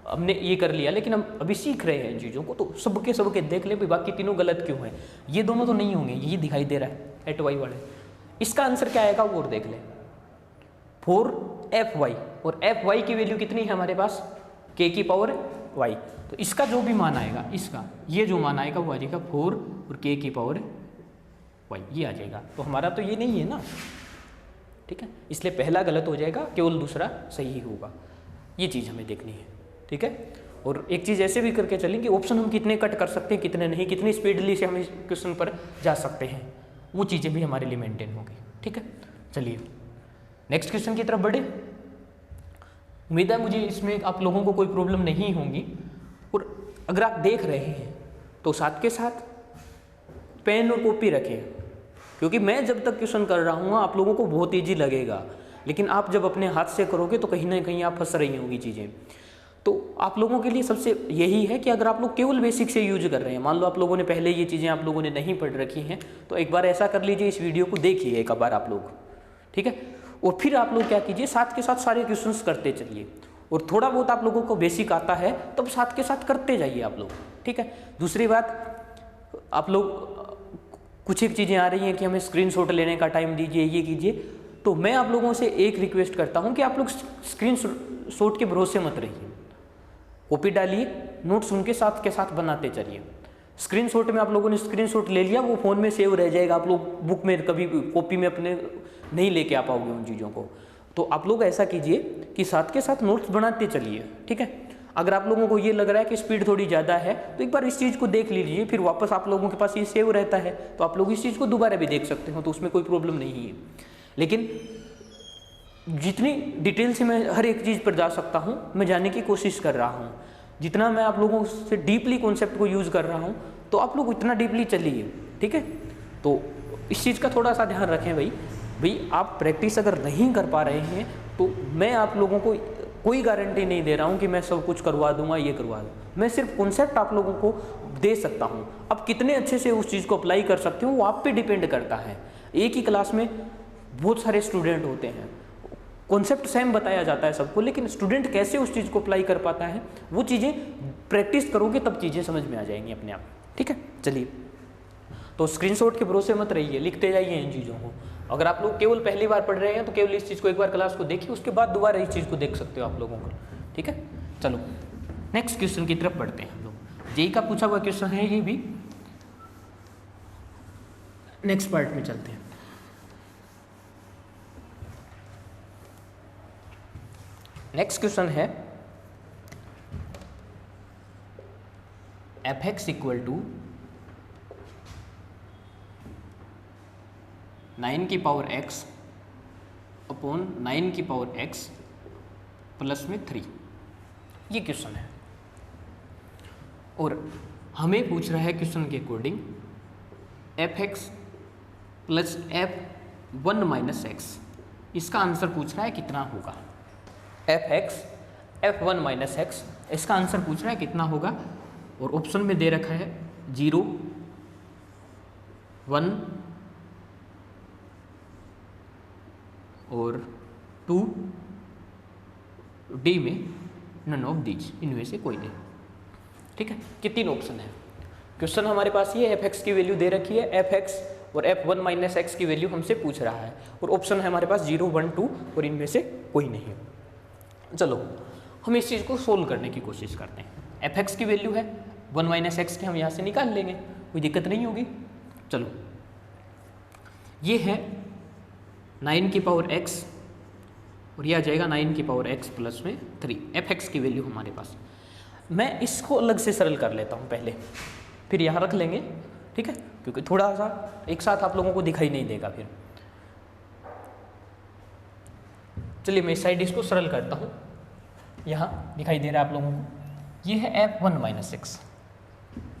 हमने ये कर लिया, लेकिन हम अभी सीख रहे हैं इन चीज़ों को, तो सबके देख ले भी बाकी तीनों गलत क्यों हैं, ये दोनों तो नहीं होंगे, ये दिखाई दे रहा है एट वाई वाले, इसका आंसर क्या आएगा वो और देख ले, 4fy, और fy की वैल्यू कितनी है हमारे पास, k की पावर y, तो इसका जो भी मान आएगा, इसका ये जो मान आएगा वो आ जाएगा 4 और k की पावर y, ये आ जाएगा। तो हमारा तो ये नहीं है ना, ठीक है, इसलिए पहला गलत हो जाएगा, केवल दूसरा सही होगा। ये चीज़ हमें देखनी है, ठीक है। और एक चीज़ ऐसे भी करके चलेंगे, ऑप्शन हम कितने कट कर सकते हैं, कितने नहीं, कितनी स्पीडली से हम इस क्वेश्चन पर जा सकते हैं, वो चीज़ें भी हमारे लिए मेंटेन होगी, ठीक है। चलिए नेक्स्ट क्वेश्चन की तरफ बढ़े। उम्मीद है मुझे इसमें आप लोगों को कोई प्रॉब्लम नहीं होगी, और अगर आप देख रहे हैं तो साथ के साथ पेन और कॉपी रखें, क्योंकि मैं जब तक क्वेश्चन कर रहा हूँ आप लोगों को बहुत ईजी लगेगा, लेकिन आप जब अपने हाथ से करोगे तो कहीं ना कहीं आप फंस रही होंगी चीज़ें। तो आप लोगों के लिए सबसे यही है कि अगर आप लोग केवल बेसिक से यूज कर रहे हैं, मान लो आप लोगों ने पहले ये चीज़ें आप लोगों ने नहीं पढ़ रखी हैं, तो एक बार ऐसा कर लीजिए, इस वीडियो को देखिए एक बार आप लोग, ठीक है। और फिर आप लोग क्या कीजिए, साथ के साथ सारे क्वेश्चंस करते चलिए, और थोड़ा बहुत आप लोगों को बेसिक आता है तब साथ के साथ करते जाइए आप लोग, ठीक है। दूसरी बात, आप लोग कुछ एक चीज़ें आ रही हैं कि हमें स्क्रीनशॉट लेने का टाइम दीजिए, ये कीजिए, तो मैं आप लोगों से एक रिक्वेस्ट करता हूं कि आप लोग स्क्रीनशॉट के भरोसे मत रहिए, कॉपी डालिए, नोट्स उनके साथ के साथ बनाते चलिए। स्क्रीनशॉट में आप लोगों ने स्क्रीनशॉट ले लिया, वो फ़ोन में सेव रह जाएगा, आप लोग बुक में कभी कॉपी में अपने नहीं लेके आ पाओगे उन चीज़ों को। तो आप लोग ऐसा कीजिए कि साथ के साथ नोट्स बनाते चलिए, ठीक है। अगर आप लोगों को ये लग रहा है कि स्पीड थोड़ी ज़्यादा है तो एक बार इस चीज़ को देख लीजिए, फिर वापस आप लोगों के पास ये सेव रहता है तो आप लोग इस चीज़ को दोबारा भी देख सकते हो, तो उसमें कोई प्रॉब्लम नहीं है। लेकिन जितनी डिटेल से मैं हर एक चीज़ पर जा सकता हूँ मैं जाने की कोशिश कर रहा हूँ, जितना मैं आप लोगों से डीपली कॉन्सेप्ट को यूज़ कर रहा हूँ, तो आप लोग इतना डीपली चलिए, ठीक है। तो इस चीज़ का थोड़ा सा ध्यान रखें भाई आप प्रैक्टिस अगर नहीं कर पा रहे हैं तो मैं आप लोगों को कोई गारंटी नहीं दे रहा हूँ कि मैं सब कुछ करवा दूंगा, ये करवा दूँ, मैं सिर्फ कॉन्सेप्ट आप लोगों को दे सकता हूँ। अब कितने अच्छे से उस चीज़ को अप्लाई कर सकते हो वो आप पे डिपेंड करता है। एक ही क्लास में बहुत सारे स्टूडेंट होते हैं, कॉन्सेप्ट सेम बताया जाता है सबको, लेकिन स्टूडेंट कैसे उस चीज़ को अप्लाई कर पाता है वो चीज़ें प्रैक्टिस करोगे तब चीज़ें समझ में आ जाएंगी अपने आप, ठीक है। चलिए, तो स्क्रीनशॉट के भरोसे मत रहिए, लिखते जाइए इन चीज़ों को। अगर आप लोग केवल पहली बार पढ़ रहे हैं तो केवल इस चीज़ को एक बार क्लास को देखिए, उसके बाद दोबारा इस चीज़ को देख सकते हो आप लोगों को, ठीक है। चलो नेक्स्ट क्वेश्चन की तरफ बढ़ते हैं हम लोग। जेई का पूछा हुआ क्वेश्चन है ये भी, नेक्स्ट पार्ट में चलते हैं। नेक्स्ट क्वेश्चन है एफ एक्स इक्वल टू 9 की पावर x अपॉन 9 की पावर x प्लस में 3, ये क्वेश्चन है। और हमें पूछ रहा है क्वेश्चन के according F x plus F 1 minus x, इसका आंसर पूछ रहा है कितना होगा। F x F 1 minus x, इसका आंसर पूछ रहा है कितना होगा। और ऑप्शन में दे रखा है 0, 1 और 2, डी में नन ऑफ दीज, इनमें से कोई नहीं। ठीक है, कि 3 ऑप्शन है। क्वेश्चन हमारे पास ये एफ एक्स की वैल्यू दे रखी है, एफ एक्स और एफ 1 माइनस एक्स की वैल्यू हमसे पूछ रहा है, और ऑप्शन है हमारे पास 0, 1, 2 और इनमें से कोई नहीं है। चलो हम इस चीज़ को सोल्व करने की कोशिश करते हैं। एफ एक्स की वैल्यू है 1 माइनस एक्स की, हम यहाँ से निकाल लेंगे, कोई दिक्कत नहीं होगी। चलो ये है 9 की पावर x और यह आ जाएगा 9 की पावर x प्लस में 3, एफ एक्स की वैल्यू हमारे पास। मैं इसको अलग से सरल कर लेता हूँ पहले, फिर यहाँ रख लेंगे, ठीक है, क्योंकि थोड़ा सा एक साथ आप लोगों को दिखाई नहीं देगा फिर। चलिए मैं इस साइड इसको सरल करता हूँ, यहाँ दिखाई दे रहा है आप लोगों को। ये है एफ 1 माइनस एक्स,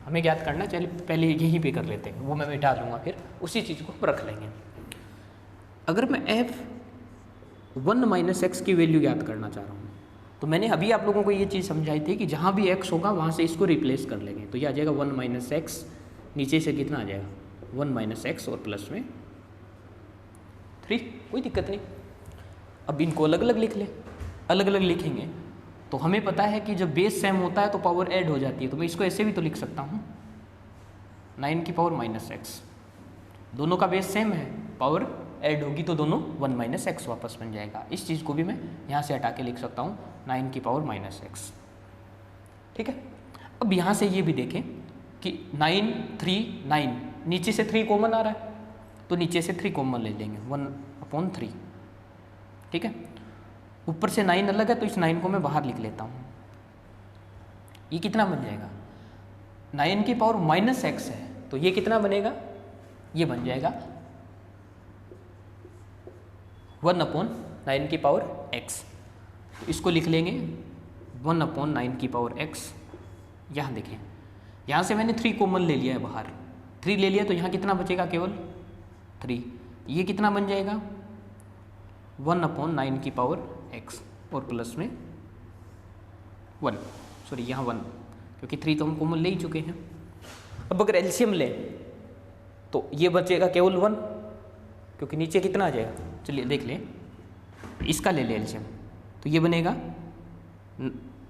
हमें ज्ञात करना है। चलिए पहले यहीं पे कर लेते हैं, वो मैं मिटा दूंगा, फिर उसी चीज़ को रख लेंगे। अगर मैं एफ 1 माइनस एक्स की वैल्यू ज्ञात करना चाह रहा हूँ, तो मैंने अभी आप लोगों को ये चीज़ समझाई थी कि जहाँ भी x होगा वहाँ से इसको रिप्लेस कर लेंगे, तो ये आ जाएगा 1 माइनस एक्स, नीचे से कितना आ जाएगा 1 माइनस एक्स और प्लस में 3, कोई दिक्कत नहीं। अब इनको अलग अलग लिख लें, अलग अलग लिखेंगे तो हमें पता है कि जब बेस सेम होता है तो पावर ऐड हो जाती है, तो मैं इसको ऐसे भी तो लिख सकता हूँ 9 की पावर माइनस एक्स, दोनों का बेस सेम है, पावर ऐड होगी तो दोनों 1 माइनस एक्स वापस बन जाएगा। इस चीज़ को भी मैं यहाँ से हटा के लिख सकता हूँ 9 की पावर माइनस एक्स, ठीक है। अब यहाँ से ये भी देखें कि 9, 3, 9, नीचे से 3 कॉमन आ रहा है, तो नीचे से 3 कॉमन ले लेंगे 1/3, ठीक है। ऊपर से 9 अलग है तो इस 9 को मैं बाहर लिख लेता हूँ। ये कितना बन जाएगा, 9 की पावर माइनस एक्स है, तो ये कितना बनेगा, ये बन जाएगा 1/9 की पावर x, तो इसको लिख लेंगे 1/9 की पावर x। यहाँ देखें, यहाँ से मैंने 3 कॉमन ले लिया है बाहर, 3 ले लिया तो यहाँ कितना बचेगा, केवल 3। ये कितना बन जाएगा 1/9 की पावर x और प्लस में 1, सॉरी यहाँ 1, क्योंकि 3 तो हम कॉमन ले ही चुके हैं। अब अगर एलसीएम लें तो ये बचेगा केवल 1, क्योंकि नीचे कितना आ जाएगा, चलिए देख लें, इसका ले लें एलसीएम, तो ये बनेगा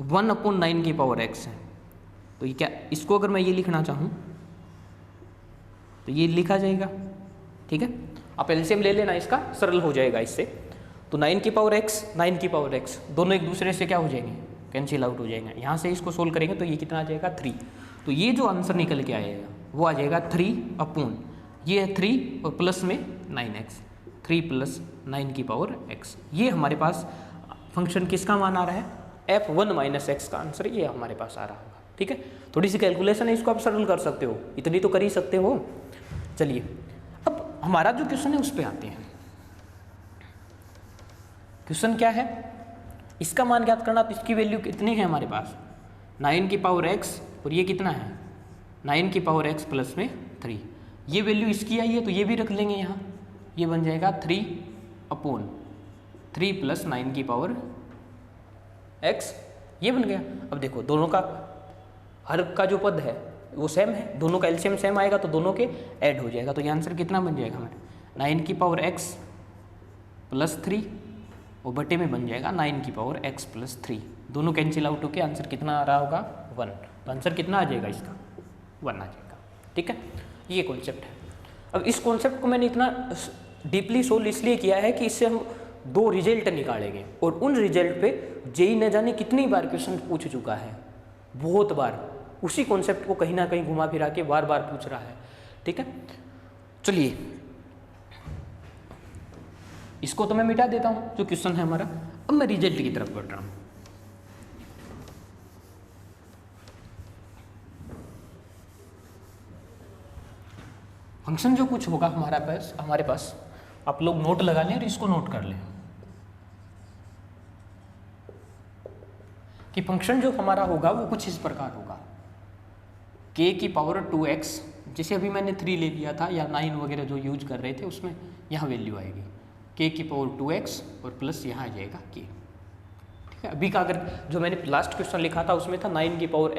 1/9 की पावर x है। तो ये क्या, इसको अगर मैं ये लिखना चाहूँ तो ये लिखा जाएगा, ठीक है। आप एलसीएम ले लेना, इसका सरल हो जाएगा इससे। तो 9 की पावर x, 9 की पावर x दोनों एक दूसरे से क्या हो जाएंगे, कैंसिल आउट हो जाएंगे। यहाँ से इसको सोल्व करेंगे तो ये कितना आ जाएगा 3, तो ये जो आंसर निकल के आएगा वो आ जाएगा 3/, ये है 3 और प्लस में 9x, 3 + 9 की पावर x। ये हमारे पास फंक्शन किसका मान आ रहा है, f1 माइनस एक्स का आंसर ये हमारे पास आ रहा होगा, ठीक है। थोड़ी सी कैलकुलेशन है, इसको आप सरल कर सकते हो, इतनी तो कर ही सकते हो। चलिए अब हमारा जो क्वेश्चन है उस पर आते हैं। क्वेश्चन क्या है, इसका मान ज्ञात करना, तो इसकी वैल्यू कितनी है हमारे पास, 9 की पावर x, और ये कितना है 9 की पावर x प्लस में 3। ये वैल्यू इसकी आई है तो ये भी रख लेंगे यहाँ, ये बन जाएगा 3/3 + 9 की पावर x, ये बन गया। अब देखो दोनों का हर का जो पद है वो सेम है, दोनों का एलसीएम सेम आएगा तो दोनों के ऐड हो जाएगा, तो ये आंसर कितना बन जाएगा हमारे 9 की पावर x प्लस 3 और बटे में बन जाएगा 9 की पावर x प्लस 3, दोनों कैंसिल आउट होकर आंसर कितना आ रहा होगा 1, तो आंसर कितना आ जाएगा इसका 1 आ जाएगा, ठीक है। ये कॉन्सेप्ट है। अब इस कॉन्सेप्ट को मैंने इतना डीपली सोल्व इसलिए किया है कि इससे हम 2 रिजल्ट निकालेंगे, और उन रिजल्ट पे जेई न जाने कितनी बार क्वेश्चन पूछ चुका है, बहुत बार उसी कॉन्सेप्ट को कहीं ना कहीं घुमा फिरा के बार बार पूछ रहा है, ठीक है। चलिए इसको तो मैं मिटा देता हूं जो क्वेश्चन है हमारा। अब मैं रिजल्ट की तरफ बढ़ रहा हूं। फंक्शन जो कुछ होगा हमारे पास आप लोग नोट लगा लें और इसको नोट कर लें कि फंक्शन जो हमारा होगा वो कुछ इस प्रकार होगा, k की पावर 2x, जैसे अभी मैंने 3 ले लिया था या 9 वगैरह जो यूज कर रहे थे उसमें यहाँ वैल्यू आएगी k की पावर 2x और प्लस यहाँ आ जाएगा k। ठीक है, अभी का अगर जो मैंने लास्ट क्वेश्चन लिखा था उसमें था 9 की पावर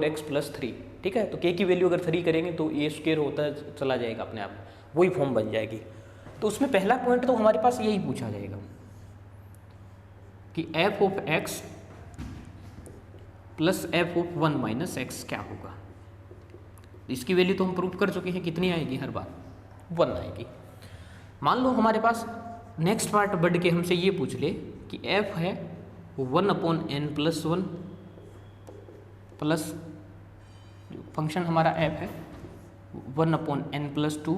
x प्लस 3। ठीक है, तो k की वैल्यू अगर 3 करेंगे तो a स्क्वायर होता चला जाएगा अपने आप, वही फॉर्म बन जाएगी। तो उसमें पहला पॉइंट तो हमारे पास यही पूछा जाएगा कि f of x plus f of 1 minus x क्या होगा। इसकी वैल्यू तो हम प्रूव कर चुके हैं, कितनी आएगी हर बार 1 आएगी। मान लो हमारे पास नेक्स्ट पार्ट बढ़ के हमसे ये पूछ ले कि f है 1/n प्लस 1 प्लस फंक्शन हमारा f है 1/n प्लस 2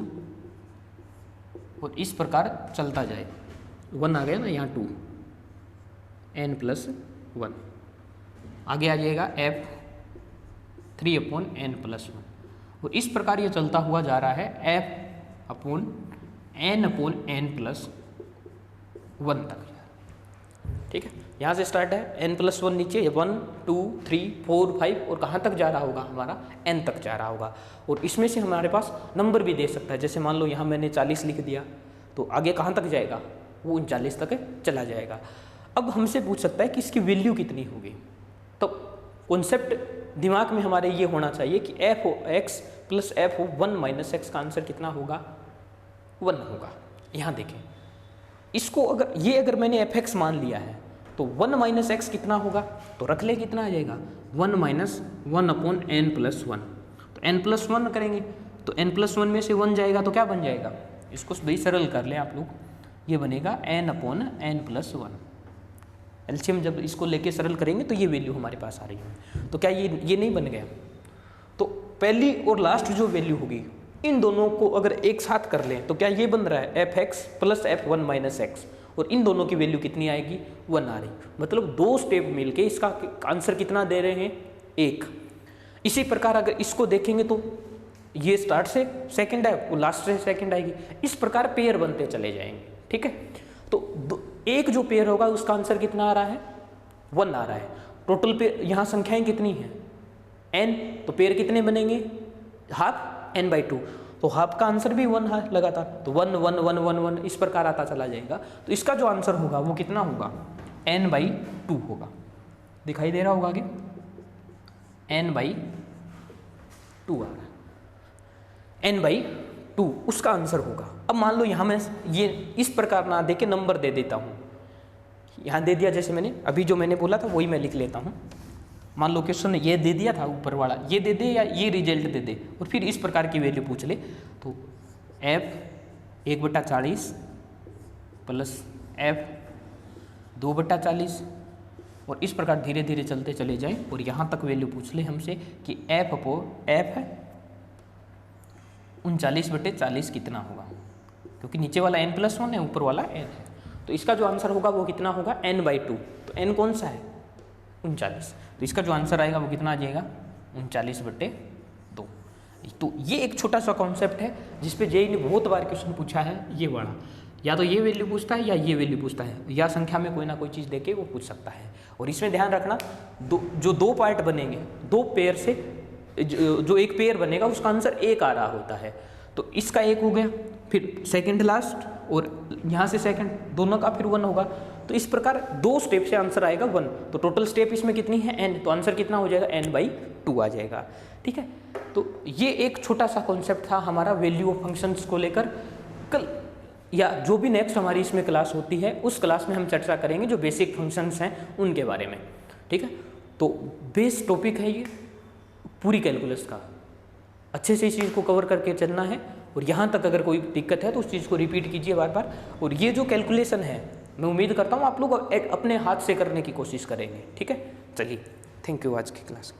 और इस प्रकार चलता जाए। 1 आ गया ना यहाँ 2 n प्लस 1, आगे आ जाएगा f 3/n प्लस 1 और इस प्रकार ये चलता हुआ जा रहा है f/n प्लस 1 तक। ठीक है, यहाँ से स्टार्ट है n प्लस 1 नीचे 1 2 3 4 5 और कहाँ तक जा रहा होगा हमारा n तक जा रहा होगा। और इसमें से हमारे पास नंबर भी दे सकता है, जैसे मान लो यहाँ मैंने 40 लिख दिया तो आगे कहाँ तक जाएगा, वो 39 तक चला जाएगा। अब हमसे पूछ सकता है कि इसकी वैल्यू कितनी होगी। तो कॉन्सेप्ट दिमाग में हमारे ये होना चाहिए कि f of x plus f of 1 minus x का आंसर कितना होगा, 1 होगा। यहाँ देखें इसको, अगर मैंने fx मान लिया है तो 1 माइनस एक्स कितना होगा, तो रख ले कितना आ जाएगा 1 माइनस 1/n प्लस 1। तो n प्लस 1 करेंगे तो n प्लस 1 में से 1 जाएगा तो क्या बन जाएगा, इसको भाई सरल कर ले आप लोग, ये बनेगा n/n प्लस 1। एलसीएम जब इसको लेके सरल करेंगे तो ये वैल्यू हमारे पास आ रही है। तो क्या ये नहीं बन गया। तो पहली और लास्ट जो वैल्यू होगी इन दोनों को अगर एक साथ कर लें तो क्या ये बन रहा है fx plus f1 minus x और इन दोनों की वैल्यू कितनी आएगी, 1 आ रही। मतलब 2 स्टेप मिलके इसका आंसर कितना दे रहे हैं, 1। इसी प्रकार अगर इसको देखेंगे तो ये स्टार्ट से सेकंड है, वो लास्ट से सेकंड आएगी। इस प्रकार पेयर बनते चले जाएंगे। ठीक है, तो एक जो पेयर होगा उसका आंसर कितना आ रहा है, 1 आ रहा है। टोटल पेयर यहाँ संख्याएं कितनी हैं, n, तो पेयर कितने बनेंगे, हाफ n/2, तो हाफ का आंसर भी 1 है लगातार, तो 1 1 1 1 1 इस प्रकार आता चला जाएगा। तो इसका जो आंसर होगा वो कितना होगा, n/2 होगा। दिखाई दे रहा होगा आगे, n/2 आ रहा है, n/2 उसका आंसर होगा। अब मान लो यहाँ मैं ये इस प्रकार ना दे के नंबर दे देता हूँ, यहाँ दे दिया, जैसे मैंने अभी जो मैंने बोला था वही मैं लिख लेता हूँ। मान लो क्वेश्चन ने ये दे दिया था ऊपर वाला, ये दे दे या ये रिजल्ट दे दे और फिर इस प्रकार की वैल्यू पूछ ले, तो f 1/40 प्लस f 2/40 और इस प्रकार धीरे धीरे चलते चले जाएं और यहाँ तक वैल्यू पूछ ले हमसे कि f है 39/40 कितना होगा, क्योंकि नीचे वाला n प्लस 1 है, ऊपर वाला n है। तो इसका जो आंसर होगा वो कितना होगा, n/2। तो n कौन सा है, 39, तो इसका जो आंसर आएगा वो कितना आ जाएगा, 39/2। तो ये एक छोटा सा कॉन्सेप्ट है जिस पे जेईई ने बहुत बार क्वेश्चन पूछा है, ये वाला, या तो ये वैल्यू पूछता है या ये वैल्यू पूछता है, या संख्या में कोई ना कोई चीज़ देके वो पूछ सकता है। और इसमें ध्यान रखना, जो 2 पार्ट बनेंगे, 2 पेयर से जो एक पेयर बनेगा उसका आंसर 1 आ रहा होता है। तो इसका 1 हो गया, फिर सेकंड लास्ट और यहाँ से सेकंड, दोनों का फिर 1 होगा। तो इस प्रकार 2 स्टेप से आंसर आएगा 1। तो टोटल स्टेप इसमें कितनी है, n, तो आंसर कितना हो जाएगा, n/2 आ जाएगा। ठीक है, तो ये एक छोटा सा कॉन्सेप्ट था हमारा वैल्यू ऑफ फंक्शंस को लेकर। कल या जो भी नेक्स्ट हमारी इसमें क्लास होती है उस क्लास में हम चर्चा करेंगे जो बेसिक फंक्शंस हैं उनके बारे में। ठीक है, तो बेस टॉपिक है ये पूरी कैलकुलस का, अच्छे से इस चीज़ को कवर करके चलना है। और यहाँ तक अगर कोई दिक्कत है तो उस चीज़ को रिपीट कीजिए बार बार। और ये जो कैलकुलेशन है मैं उम्मीद करता हूँ आप लोग अपने हाथ से करने की कोशिश करेंगे। ठीक है, चलिए, थैंक यू आज की क्लास।